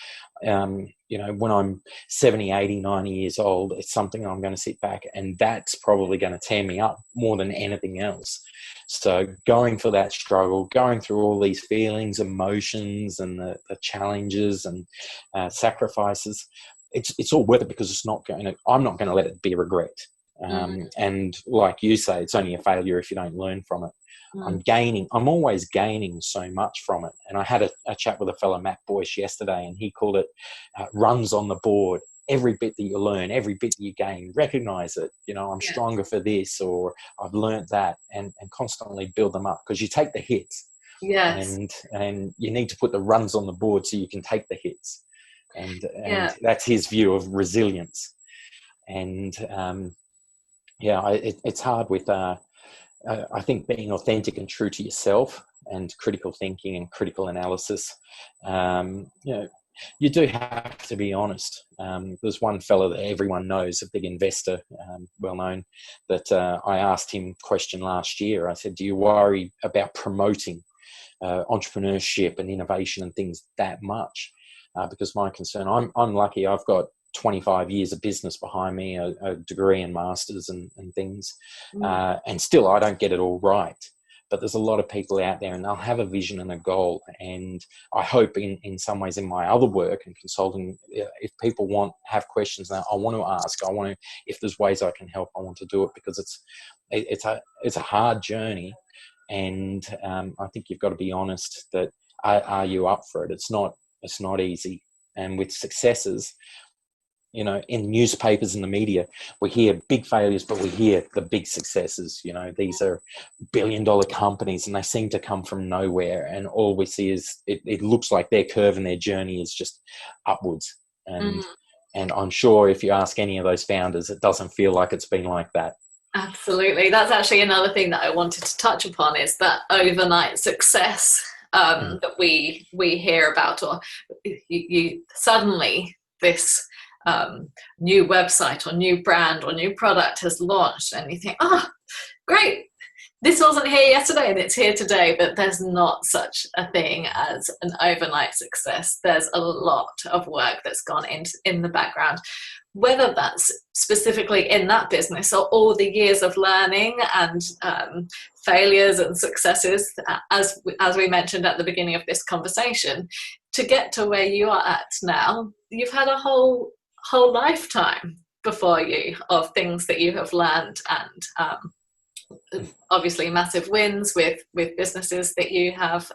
when I'm 70, 80, 90 years old, it's something I'm going to sit back, and that's probably going to tear me up more than anything else. So going for that struggle, going through all these feelings, emotions, and the challenges and sacrifices, it's all worth it, because I'm not going to let it be a regret. And like you say, it's only a failure if you don't learn from it. I'm always gaining so much from it. And I had a chat with a fellow Matt Boyce yesterday, and he called it runs on the board. Every bit that you learn, every bit that you gain, recognize it. I'm stronger for this, or I've learned that, and constantly build them up, because you take the hits. Yes. And you need to put the runs on the board so you can take the hits. And that's his view of resilience. And it's hard with I think being authentic and true to yourself, and critical thinking and critical analysis. You do have to be honest. There's one fellow that everyone knows, a big investor, well known, that I asked him a question last year. I said, do you worry about promoting entrepreneurship and innovation and things that much? Because my concern, I'm lucky, I've got 25 years of business behind me, a degree and masters and things, and still I don't get it all right. But there's a lot of people out there, and they'll have a vision and a goal. And I hope in some ways in my other work and consulting, if people have questions that I want to ask, if there's ways I can help, I want to do it, because it's a hard journey. And I think you've got to be honest that are you up for it? It's not easy. And with successes, in newspapers and the media, we hear big failures, but we hear the big successes. These are billion-dollar companies, and they seem to come from nowhere. And all we see is it looks like their curve and their journey is just upwards. And I'm sure if you ask any of those founders, it doesn't feel like it's been like that. Absolutely. That's actually another thing that I wanted to touch upon, is that overnight success that we hear about, or you suddenly this new website or new brand or new product has launched, and you think, oh, great, this wasn't here yesterday and it's here today. But there's not such a thing as an overnight success. There's a lot of work that's gone in the background, whether that's specifically in that business or all the years of learning and failures and successes, as we mentioned at the beginning of this conversation, to get to where you are at now. You've had a whole lifetime before you of things that you have learned, and obviously massive wins with businesses that you have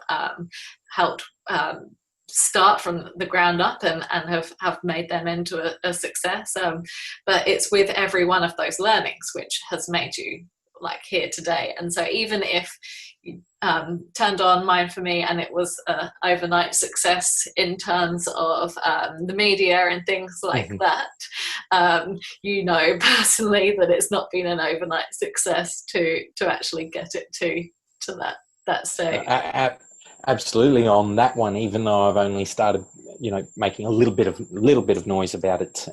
helped start from the ground up and have made them into a success. But it's with every one of those learnings which has made you like here today. And so even if you turned on Mind for Me and it was an overnight success in terms of the media and things like that, personally that it's not been an overnight success to actually get it to that stage. Absolutely on that one, even though I've only started, making a little bit of noise about it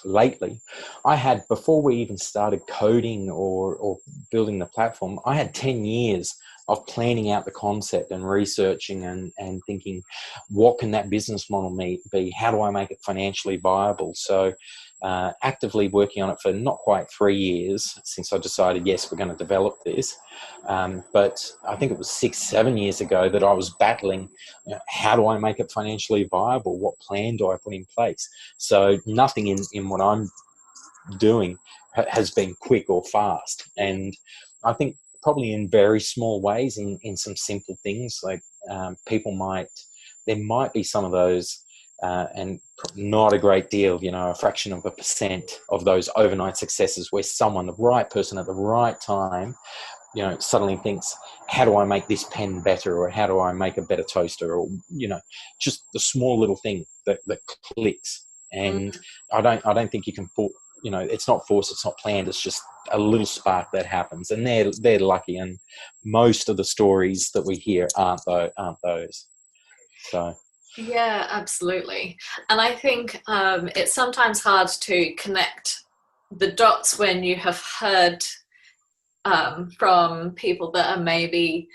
lately. I had, before we even started coding or building the platform, I had 10 years of planning out the concept and researching and thinking, what can that business model be? How do I make it financially viable? So actively working on it for not quite 3 years since I decided, yes, we're going to develop this. But I think it was 6-7 years ago that I was battling, how do I make it financially viable? What plan do I put in place? So nothing in what I'm doing has been quick or fast. And I think probably in very small ways, in some simple things, like there might be some of those, and not a great deal, a fraction of a percent of those overnight successes where someone, the right person at the right time, suddenly thinks, how do I make this pen better? Or how do I make a better toaster? Or, just the small little thing that clicks. And I don't think you can put, it's not forced, it's not planned. It's just a little spark that happens, and they're lucky. And most of the stories that we hear aren't those. So. Yeah, absolutely. And I think it's sometimes hard to connect the dots when you have heard from people that are maybe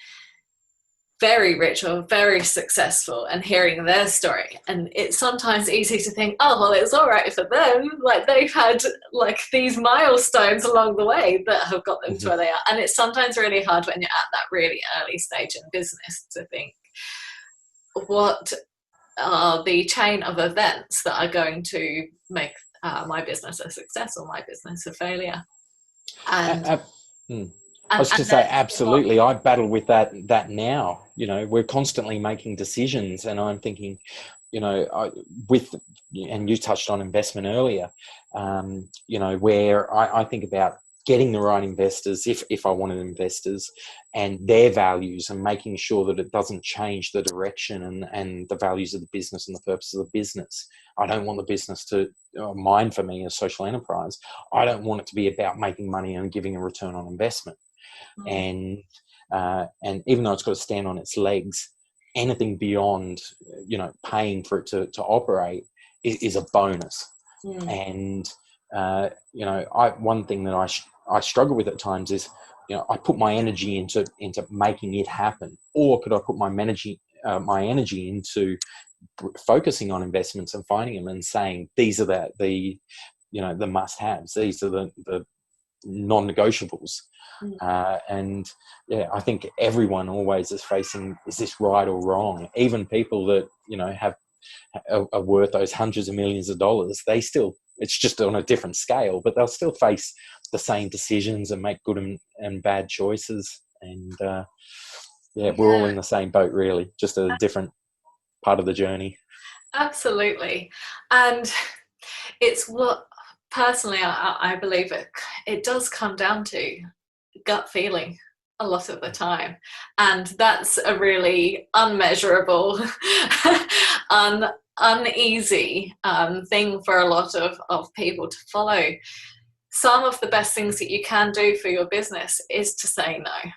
very rich or very successful and hearing their story. And it's sometimes easy to think, oh, well, it's all right for them. Like, they've had like these milestones along the way that have got them to where they are. And it's sometimes really hard when you're at that really early stage in business to think, what are the chain of events that are going to make my business a success or my business a failure? And I was to say, absolutely. I battle with that now. We're constantly making decisions, and I'm thinking, and you touched on investment earlier, where I think about getting the right investors, if I wanted investors, and their values, and making sure that it doesn't change the direction and the values of the business and the purpose of the business. I don't want the business to, mine for me, a social enterprise, I don't want it to be about making money and giving a return on investment. And even though it's got to stand on its legs, anything beyond, paying for it to operate is a bonus. And one thing that I struggle with at times is, I put my energy into making it happen, or could I put my energy into focusing on investments and finding them and saying, these are the must-haves, these are the non-negotiables. And I think everyone always is facing, is this right or wrong? Even people that are worth those hundreds of millions of dollars, they still, it's just on a different scale, but they'll still face the same decisions and make good and bad choices. And we're all in the same boat, really, just a different part of the journey. Absolutely. And it's what personally I believe it does come down to gut feeling a lot of the time, and that's a really unmeasurable uneasy thing for a lot of people to follow. Some of the best things that you can do for your business is to say no.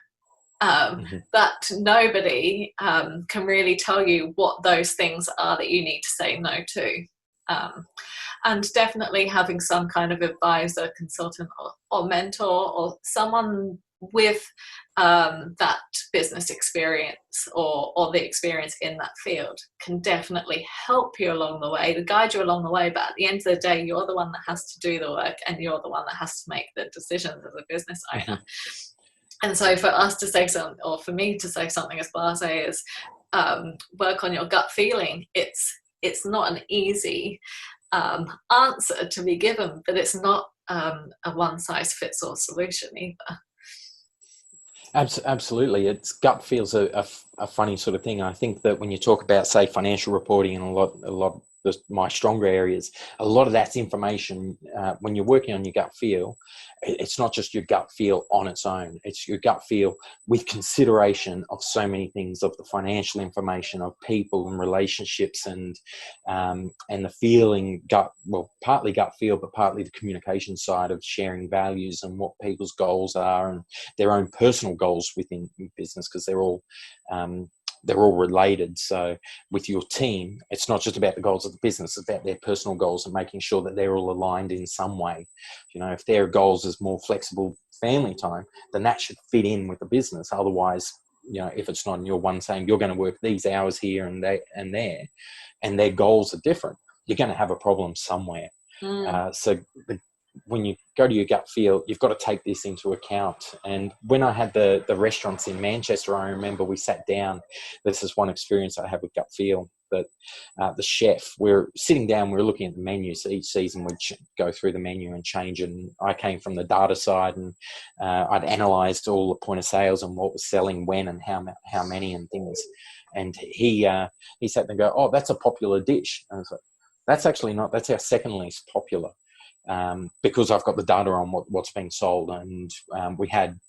But nobody can really tell you what those things are that you need to say no to. And definitely having some kind of advisor, consultant, or mentor, or someone with that business experience or the experience in that field can definitely help you along the way, to guide you along the way. But at the end of the day, you're the one that has to do the work, and you're the one that has to make the decisions as a business owner. And so for us to say something, or for me to say something as blasé as work on your gut feeling, it's not an easy answer to be given, but it's not a one-size-fits-all solution either. Absolutely. It's gut feel's a funny sort of thing. I think that when you talk about, say, financial reporting and a lot of my stronger areas, a lot of that's information. When you're working on your gut feel, it's not just your gut feel on its own. It's your gut feel with consideration of so many things, of the financial information, of people and relationships, and the feeling partly gut feel, but partly the communication side of sharing values and what people's goals are and their own personal goals within business, because they're all related. So with your team, it's not just about the goals of the business, it's about their personal goals and making sure that they're all aligned in some way. If their goals is more flexible family time, then that should fit in with the business. Otherwise, if it's not in your one saying you're going to work these hours here and there, and their goals are different, you're going to have a problem somewhere. So when you go to your gut feel, you've got to take this into account. And when I had the restaurants in Manchester, I remember we sat down. This is one experience I had with gut feel. But the chef, we're sitting down, we're looking at the menu. So each season we'd go through the menu and change. And I came from the data side, and I'd analysed all the point of sales and what was selling when and how many and things. And he sat there and go, "Oh, that's a popular dish." And I was like, "That's actually not. That's our second least popular." Because I've got the data on what's being sold, and we had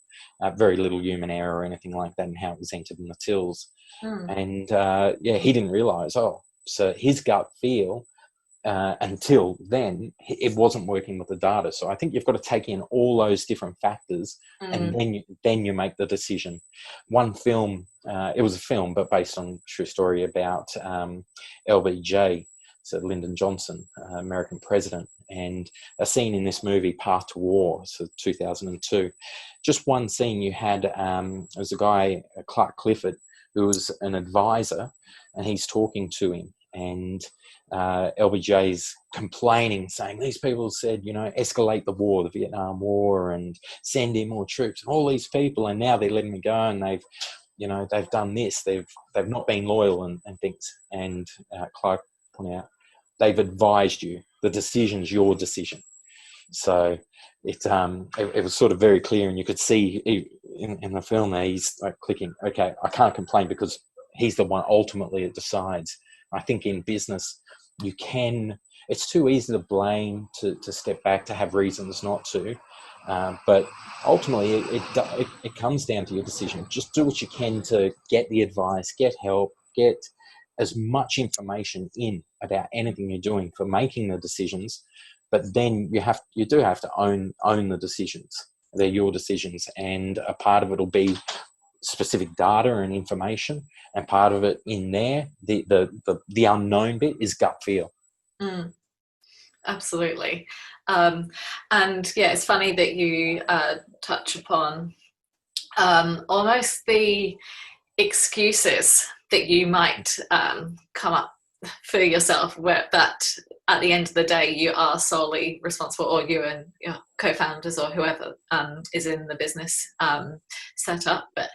very little human error or anything like that in how it was entered in the tills. And he didn't realise, so his gut feel until then, it wasn't working with the data. So I think you've got to take in all those different factors, and then you make the decision. One film, it was a film, but based on a true story about LBJ, so Lyndon Johnson, American president, and a scene in this movie, Path to War, so 2002. Just one scene you had, there was a guy, Clark Clifford, who was an advisor, and he's talking to him, and LBJ's complaining, saying, these people said, escalate the war, the Vietnam War, and send in more troops, and all these people, and now they're letting me go, and they've done this, they've not been loyal and things. And Clark pointed out, they've advised you. The decision's your decision. So it was sort of very clear, and you could see in the film there, he's like clicking, okay, I can't complain because he's the one ultimately that decides. I think in business, it's too easy to blame, to step back, to have reasons not to. But ultimately, it comes down to your decision. Just do what you can to get the advice, get help, get as much information in about anything you're doing for making the decisions. But then you do have to own the decisions. They're your decisions, and a part of it will be specific data and information, and part of it in there, the unknown bit is gut feel. Absolutely. And it's funny that you touch upon almost the excuses that you might come up for yourself, where that at the end of the day you are solely responsible, or you and your co-founders or whoever is in the business setup. But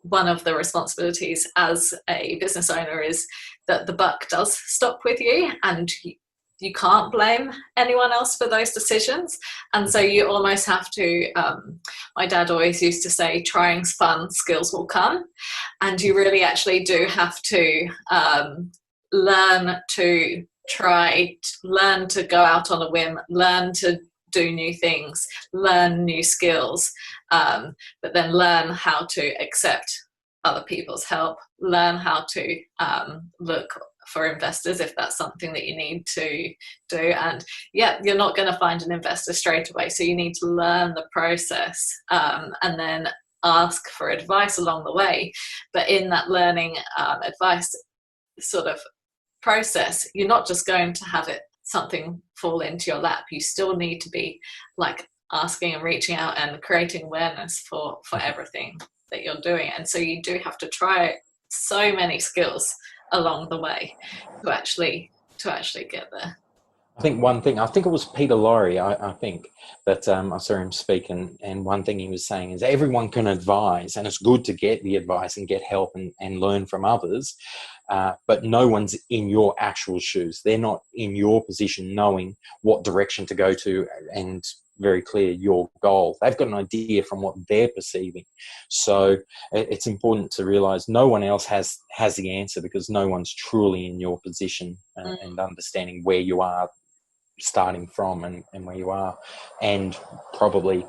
one of the responsibilities as a business owner is that the buck does stop with you, and you can't blame anyone else for those decisions. And so you almost have to, my dad always used to say, trying's fun, skills will come. And you really actually do have to learn to try, learn to go out on a whim, learn to do new things, learn new skills, but then learn how to accept other people's help, learn how to look for investors if that's something that you need to do. And you're not going to find an investor straight away, so you need to learn the process and then ask for advice along the way. But in that learning advice sort of process, you're not just going to have something fall into your lap. You still need to be like asking and reaching out and creating awareness for everything that you're doing. And so you do have to try so many skills along the way to actually get there. I think one thing, I think it was Peter Lorre, I think, that I saw him speak, and one thing he was saying is everyone can advise, and it's good to get the advice and get help and learn from others, but no one's in your actual shoes. They're not in your position knowing what direction to go to and very clear your goal. They've got an idea from what they're perceiving. So it's important to realise no one else has the answer, because no one's truly in your position and understanding where you are starting from and where you are, and probably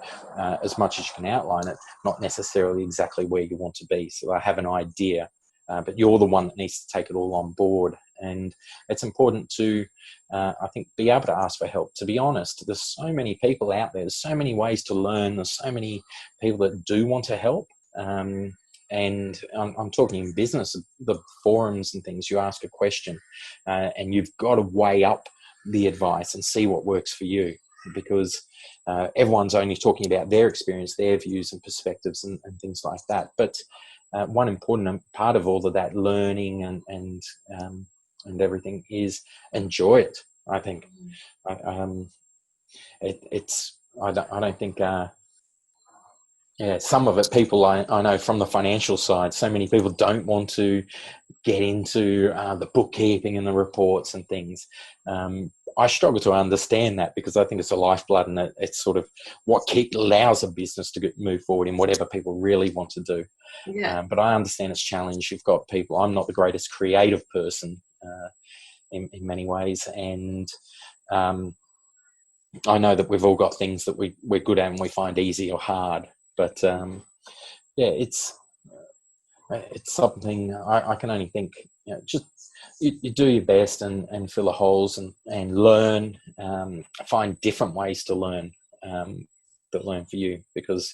as much as you can outline it, not necessarily exactly where you want to be. So I have an idea, but you're the one that needs to take it all on board. And it's important to, I think, be able to ask for help. To be honest, there's so many people out there, there's so many ways to learn, there's so many people that do want to help. And I'm talking in business, the forums and things, you ask a question and you've got to weigh up the advice and see what works for you, because everyone's only talking about their experience, their views and perspectives and things like that. But one important part of all of that learning and everything is enjoy it. I think I don't think some of it, people I know from the financial side, so many people don't want to get into the bookkeeping and the reports and things. I struggle to understand that, because I think it's a lifeblood, and it's sort of what allows a business to move forward in whatever people really want to do. Yeah. But I understand its challenge. You've got people. I'm not the greatest creative person in many ways, and I know that we've all got things that we're good at and we find easy or hard. But it's something I can only think, just you do your best and fill the holes and learn, find different ways to learn that learn for you, because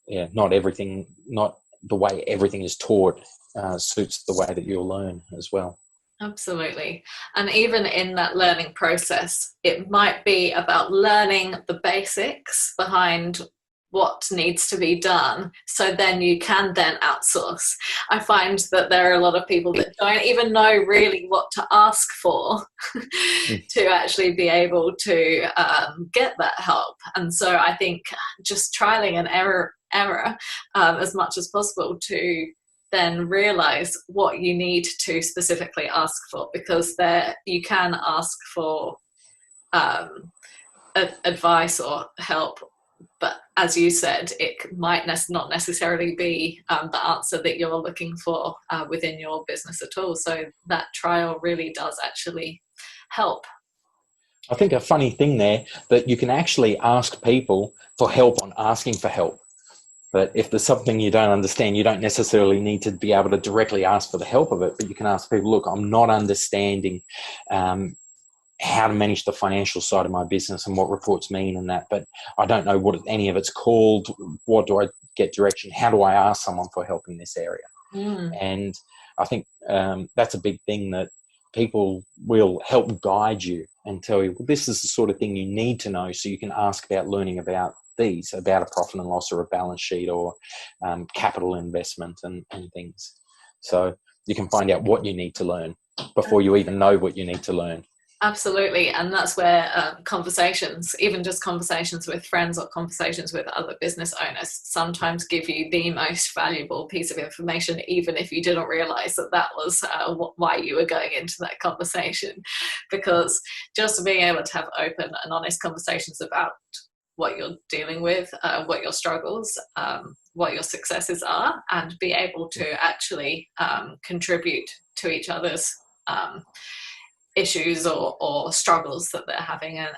not the way everything is taught suits the way that you'll learn as well. Absolutely. And even in that learning process, it might be about learning the basics behind what needs to be done, so then you can then outsource. I find that there are a lot of people that don't even know really what to ask for to actually be able to get that help. And so I think just trialing and error as much as possible to then realize what you need to specifically ask for, because there you can ask for advice or help, but as you said, it might not necessarily be the answer that you're looking for within your business at all. So that trial really does actually help. I think a funny thing there, that you can actually ask people for help on asking for help. But if there's something you don't understand, you don't necessarily need to be able to directly ask for the help of it, but you can ask people, look, I'm not understanding how to manage the financial side of my business and what reports mean and that, but I don't know what any of it's called. What do I get direction? How do I ask someone for help in this area? And I think that's a big thing, that people will help guide you and tell you, well, this is the sort of thing you need to know, so you can ask about learning about about a profit and loss or a balance sheet or capital investment and things. So you can find out what you need to learn before you even know what you need to learn. Absolutely. And that's where conversations, even just conversations with friends or conversations with other business owners, sometimes give you the most valuable piece of information, even if you didn't realize that was why you were going into that conversation. Because just being able to have open and honest conversations about what you're dealing with, what your struggles, what your successes are, and be able to actually contribute to each other's issues or struggles that they're having, and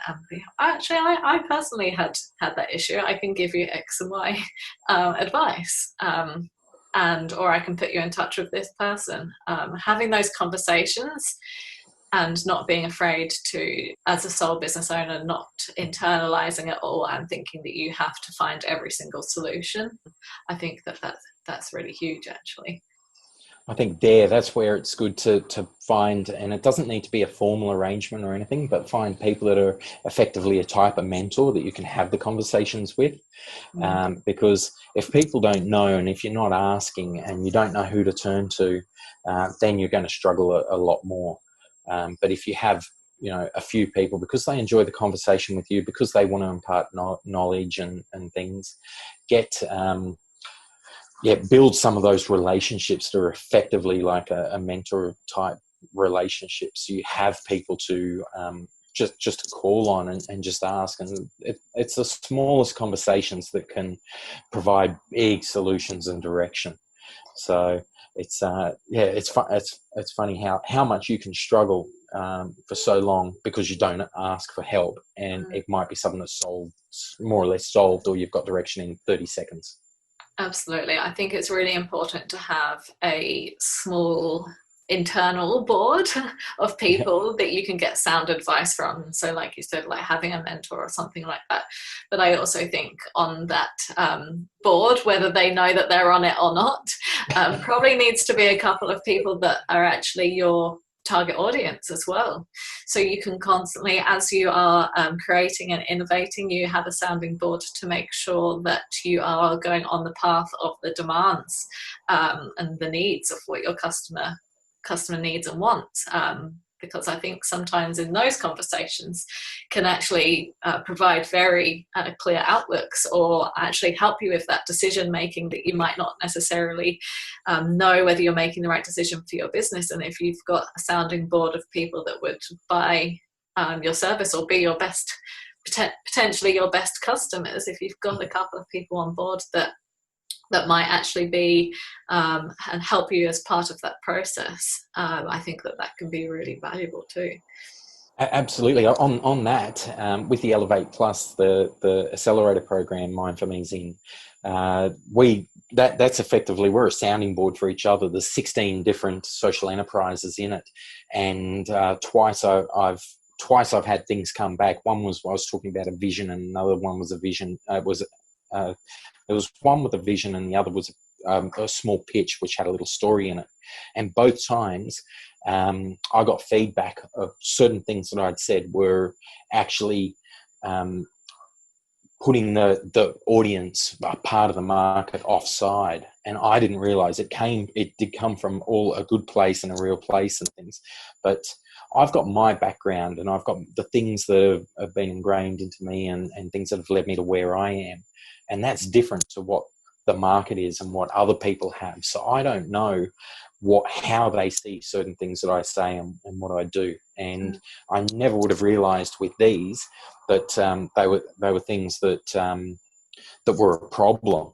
actually I personally had that issue. I can give you X and Y advice, or I can put you in touch with this person. Having those conversations and not being afraid to, as a sole business owner, not internalizing it all and thinking that you have to find every single solution. I think that's really huge, actually. I think that's where it's good to find, and it doesn't need to be a formal arrangement or anything, but find people that are effectively a type of mentor that you can have the conversations with. Because if people don't know, and if you're not asking and you don't know who to turn to, then you're going to struggle a lot more. But if you have, a few people, because they enjoy the conversation with you, because they want to impart knowledge and things, build some of those relationships that are effectively like a mentor type relationship. So you have people to just to call on and just ask, and it's the smallest conversations that can provide big solutions and direction. So it's funny how much you can struggle for so long because you don't ask for help, and it might be something that's more or less solved, or you've got direction in 30 seconds. Absolutely. I think it's really important to have a small internal board of people that you can get sound advice from. So like you said, like having a mentor or something like that. But I also think on that board, whether they know that they're on it or not, probably needs to be a couple of people that are actually your target audience as well. So you can constantly, as you are creating and innovating, you have a sounding board to make sure that you are going on the path of the demands and the needs of what your customer needs and wants. Because I think sometimes in those conversations can actually provide very clear outlooks, or actually help you with that decision making that you might not necessarily know whether you're making the right decision for your business. And if you've got a sounding board of people that would buy your service or be your best, potentially your best customers, if you've got a couple of people on board that might actually be and help you as part of that process, I think that can be really valuable too. Absolutely. On that, with the Elevate Plus, the accelerator program Mine for Me's in, that's effectively, we're a sounding board for each other. There's 16 different social enterprises in it, and twice I've had things come back. One was I was talking about a vision, and another one was a vision. There was one with a vision, and the other was a small pitch which had a little story in it. And both times, I got feedback of certain things that I'd said were actually putting the audience, part of the market, offside. And I didn't realise it did come from a good place and a real place and things. But I've got my background, and I've got the things that have been ingrained into me, and things that have led me to where I am. And that's different to what the market is and what other people have. So I don't know how they see certain things that I say and what I do. And I never would have realised with these that they were things that were a problem.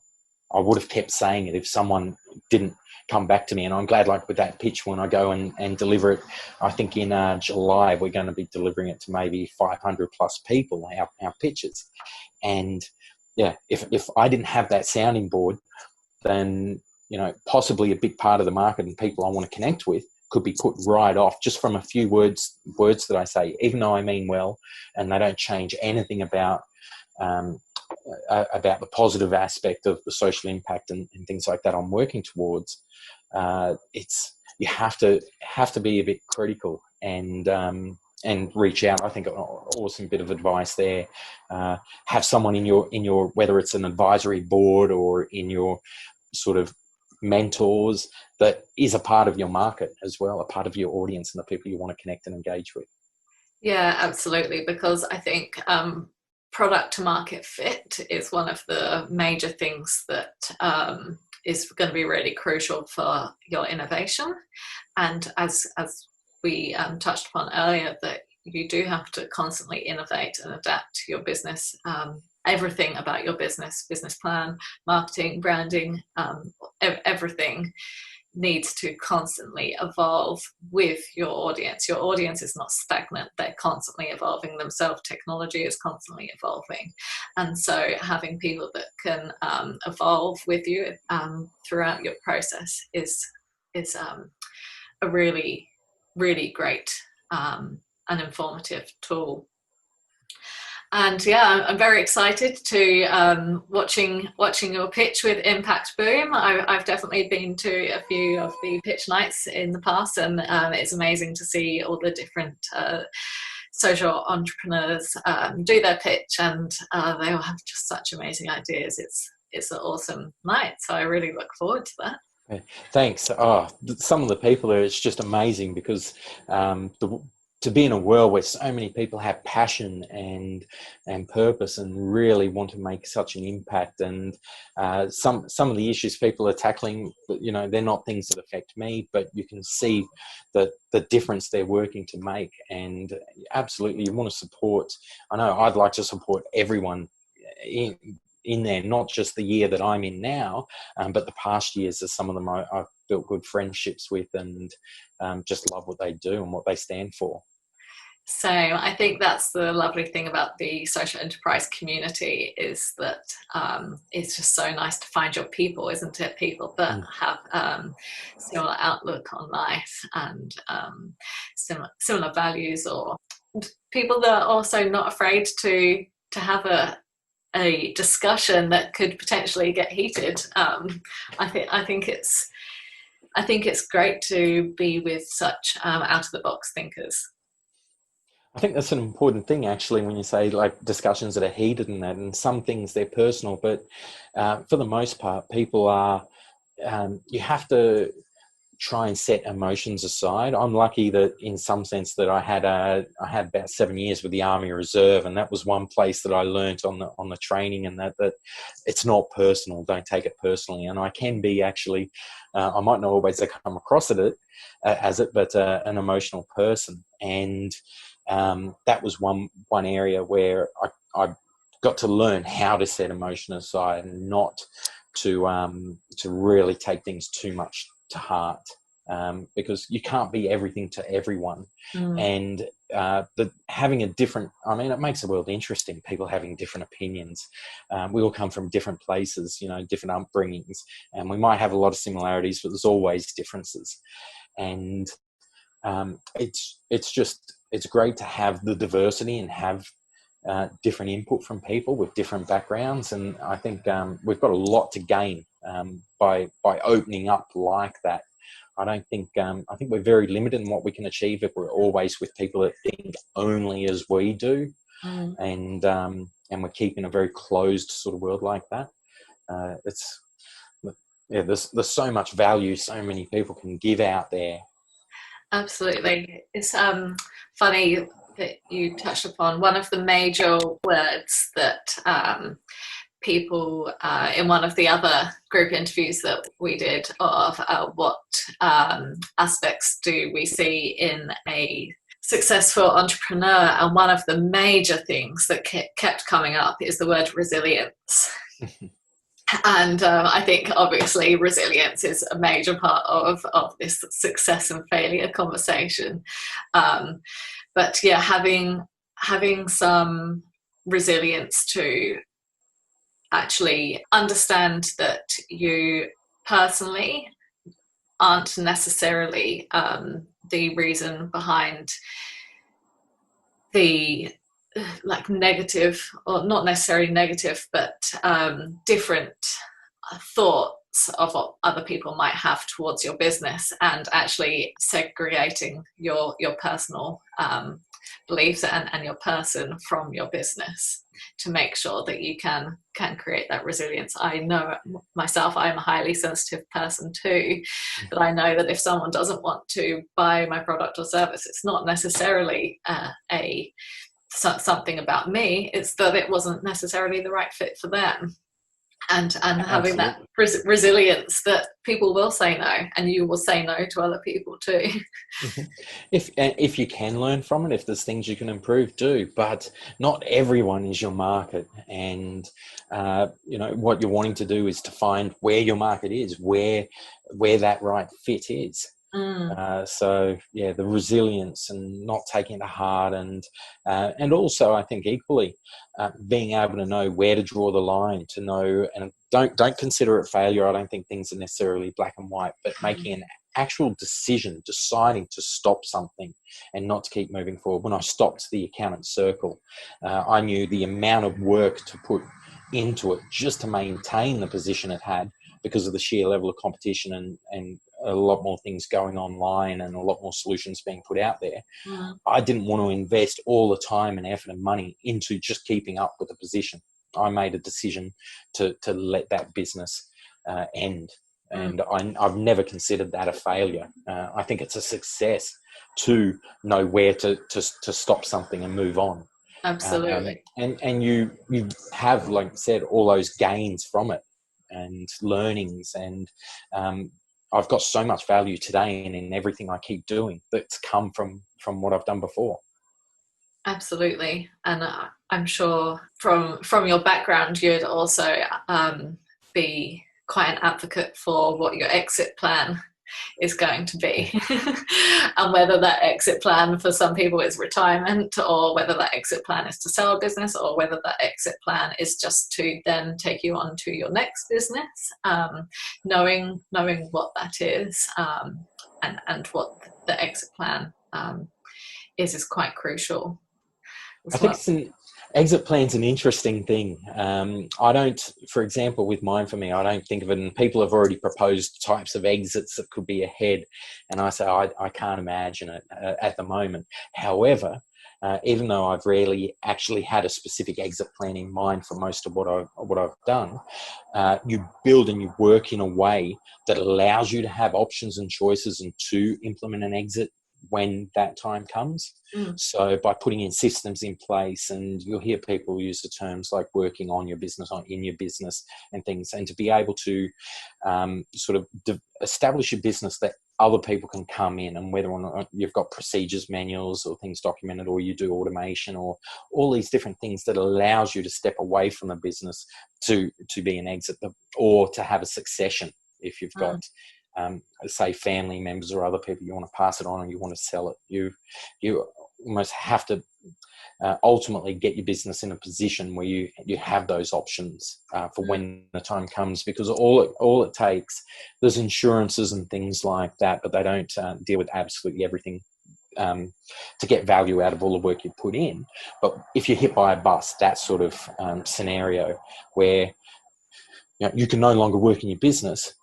I would have kept saying it if someone didn't come back to me. And I'm glad, like with that pitch, when I go and deliver it, I think in July we're going to be delivering it to maybe 500 plus people, our pitches. And yeah, if I didn't have that sounding board, then, possibly a big part of the market and people I want to connect with could be put right off just from a few words that I say, even though I mean well, and they don't change anything about the positive aspect of the social impact and things like that I'm working towards. You have to be a bit critical and reach out. I think an awesome bit of advice there. Have someone in your whether it's an advisory board or in your sort of mentors that is a part of your market as well, a part of your audience and the people you want to connect and engage with. Yeah, absolutely. Because I think product to market fit is one of the major things that is going to be really crucial for your innovation. And as we touched upon earlier, that you do have to constantly innovate and adapt your business, everything about your business plan, marketing, branding, everything needs to constantly evolve with your audience. Your audience is not stagnant. They're constantly evolving themselves. Technology is constantly evolving. And so having people that can evolve with you throughout your process is a really, really great and informative tool. And yeah, I'm very excited to watching your pitch with Impact Boom. I've definitely been to a few of the pitch nights in the past, and it's amazing to see all the different social entrepreneurs do their pitch, and they all have just such amazing ideas. It's an awesome night, so I really look forward to that. Thanks. Some of the people there, it's just amazing because to be in a world where so many people have passion and purpose and really want to make such an impact, and some of the issues people are tackling, they're not things that affect me, but you can see the difference they're working to make. And absolutely, you want to support. I know I'd like to support everyone in there, not just the year that I'm in now, but the past years. As some of them I've built good friendships with, and just love what they do and what they stand for. So I think that's the lovely thing about the social enterprise community, is that it's just so nice to find your people, isn't it? People that have similar outlook on life and similar values, or people that are also not afraid to have a discussion that could potentially get heated. I think it's I think it's great to be with such out of the box thinkers. I think that's an important thing, actually, when you say like discussions that are heated and that, and some things they're personal, but for the most part, people are, you have to try and set emotions aside. I'm lucky that in some sense that I had about 7 years with the Army Reserve, and that was one place that I learnt on the training, and that it's not personal. Don't take it personally. And I can be actually, I might not always come across it as it, but an emotional person. And that was one area where I got to learn how to set emotion aside and not to really take things too much to heart, because you can't be everything to everyone. And having a different, I mean, it makes the world interesting, people having different opinions. We all come from different places, different upbringings, and we might have a lot of similarities, but there's always differences. And it's great to have the diversity and have different input from people with different backgrounds. And I think we've got a lot to gain by opening up like that. I think we're very limited in what we can achieve if we're always with people that think only as we do. And we're keeping a very closed sort of world like that. There's so much value so many people can give out there. Absolutely. It's funny that you touched upon one of the major words that people in one of the other group interviews that we did of what aspects do we see in a successful entrepreneur, and one of the major things that kept coming up is the word resilience. And I think obviously resilience is a major part of this success and failure conversation. But yeah, having some resilience to actually understand that you personally aren't necessarily the reason behind the like negative, or not necessarily negative, but different thoughts of what other people might have towards your business, and actually segregating your personal beliefs and your person from your business to make sure that you can create that resilience. I know myself, I'm a highly sensitive person too, but I know that if someone doesn't want to buy my product or service, it's not necessarily something about me, it's that it wasn't necessarily the right fit for them. And having that resilience that people will say no, and you will say no to other people too. If you can learn from it, if there's things you can improve, do. But not everyone is your market, and what you're wanting to do is to find where your market is, where that right fit is. So yeah, the resilience and not taking it to heart, and also I think equally being able to know where to draw the line, to know, and don't consider it failure. I don't think things are necessarily black and white, but making an actual decision, deciding to stop something and not to keep moving forward. When I stopped the accountant circle, I knew the amount of work to put into it just to maintain the position it had, because of the sheer level of competition and a lot more things going online and a lot more solutions being put out there. I didn't want to invest all the time and effort and money into just keeping up with the position. I made a decision to let that business end. And I've never considered that a failure. I think it's a success to know where to stop something and move on. Absolutely. And you have, like I said, all those gains from it and learnings, and I've got so much value today and in everything I keep doing that's come from what I've done before. Absolutely. And I'm sure from your background you'd also be quite an advocate for what your exit plan is going to be. And whether that exit plan for some people is retirement, or whether that exit plan is to sell a business, or whether that exit plan is just to then take you on to your next business, knowing what that is, and what the exit plan is quite crucial. I think Exit plan's an interesting thing. I don't, for example, with Mine for Me, I don't think of it, and people have already proposed types of exits that could be ahead, and I say I can't imagine it at the moment. However, even though I've rarely actually had a specific exit plan in mind for most of what I've done, you build and you work in a way that allows you to have options and choices and to implement an exit when that time comes. Mm. So by putting in systems in place, and you'll hear people use the terms like working on your business, in your business and things, and to be able to sort of establish a business that other people can come in, and whether or not you've got procedures, manuals or things documented, or you do automation, or all these different things that allows you to step away from the business to be an exit, or to have a succession if you've got say family members or other people you want to pass it on, or you want to sell it. You almost have to ultimately get your business in a position where you have those options for when the time comes, because all it takes, there's insurances and things like that, but they don't deal with absolutely everything to get value out of all the work you put in. But if you're hit by a bus, that sort of scenario where you can no longer work in your business,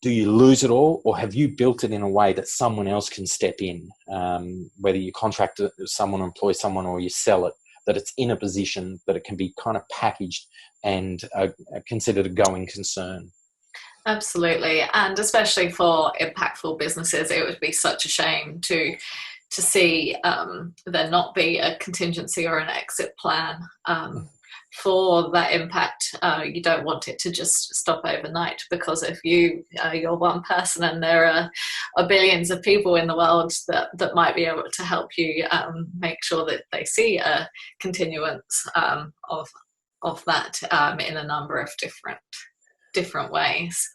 do you lose it all, or have you built it in a way that someone else can step in, whether you contract someone, employ someone, or you sell it, that it's in a position that it can be kind of packaged and considered a going concern? Absolutely, and especially for impactful businesses, it would be such a shame to see there not be a contingency or an exit plan for that impact. You don't want it to just stop overnight, because if you're one person and there are billions of people in the world that might be able to help you make sure that they see a continuance of that in a number of different ways.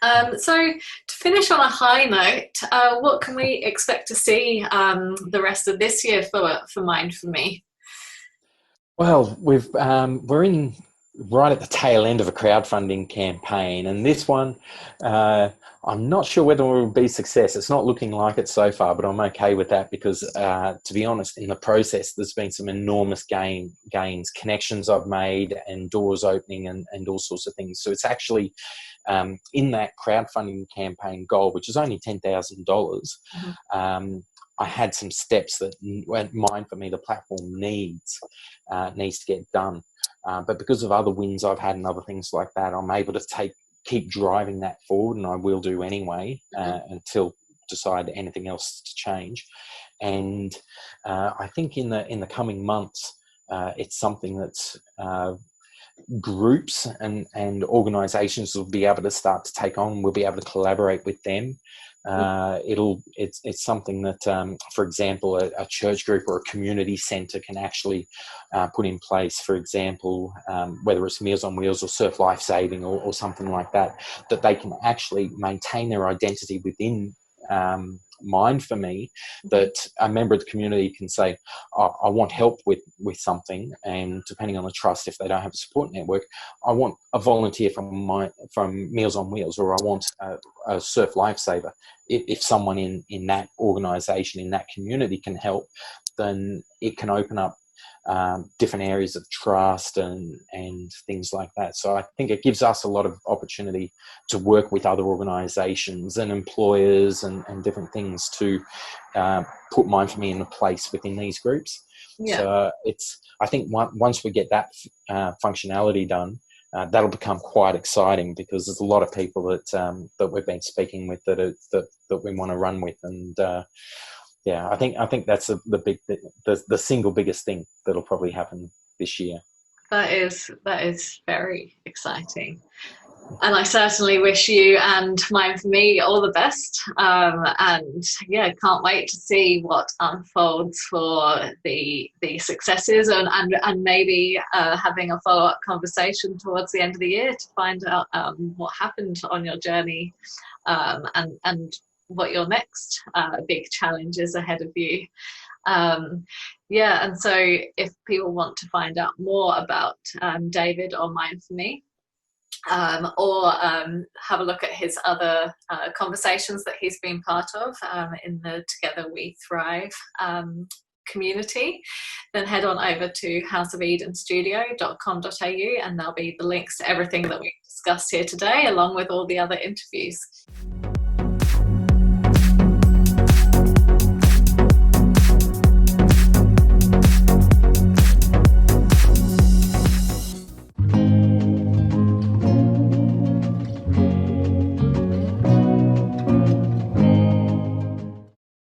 So to finish on a high note, what can we expect to see the rest of this year for Mind for Me? Well, we're in right at the tail end of a crowdfunding campaign, and this one, I'm not sure whether it will be a success. It's not looking like it so far, but I'm okay with that, because to be honest, in the process, there's been some enormous gains, connections I've made, and doors opening, and all sorts of things. So it's actually in that crowdfunding campaign goal, which is only $10,000. I had some steps that Mind for Me, the platform, needs to get done. But because of other wins I've had and other things like that, I'm able to keep driving that forward, and I will do anyway until decide anything else to change. And I think in the coming months, it's something that's groups and organisations will be able to start to take on. We'll be able to collaborate with them. It's something that, for example, a church group or a community centre can actually put in place. For example, whether it's Meals on Wheels or Surf Life Saving or something like that, that they can actually maintain their identity within Mind for Me, that a member of the community can say, I want help with something, and depending on the trust, if they don't have a support network, I want a volunteer from Meals on Wheels, or I want a Surf Lifesaver. If someone in that organisation, in that community can help, then it can open up different areas of trust and things like that. So I think it gives us a lot of opportunity to work with other organisations and employers and different things to put Mind for Me in a place within these groups. Yeah. So I think once we get that functionality done, that'll become quite exciting, because there's a lot of people that we've been speaking with that we want to run with, and yeah, I think that's the single biggest thing that'll probably happen this year. That is very exciting, and I certainly wish you and Mind for Me all the best. And yeah, can't wait to see what unfolds for the successes, and maybe having a follow-up conversation towards the end of the year to find out what happened on your journey, and what your next big challenge is ahead of you. Yeah, and so if people want to find out more about David or Mind for Me, or have a look at his other conversations that he's been part of in the Together We Thrive community, then head on over to houseofedenstudio.com.au and there'll be the links to everything that we've discussed here today, along with all the other interviews.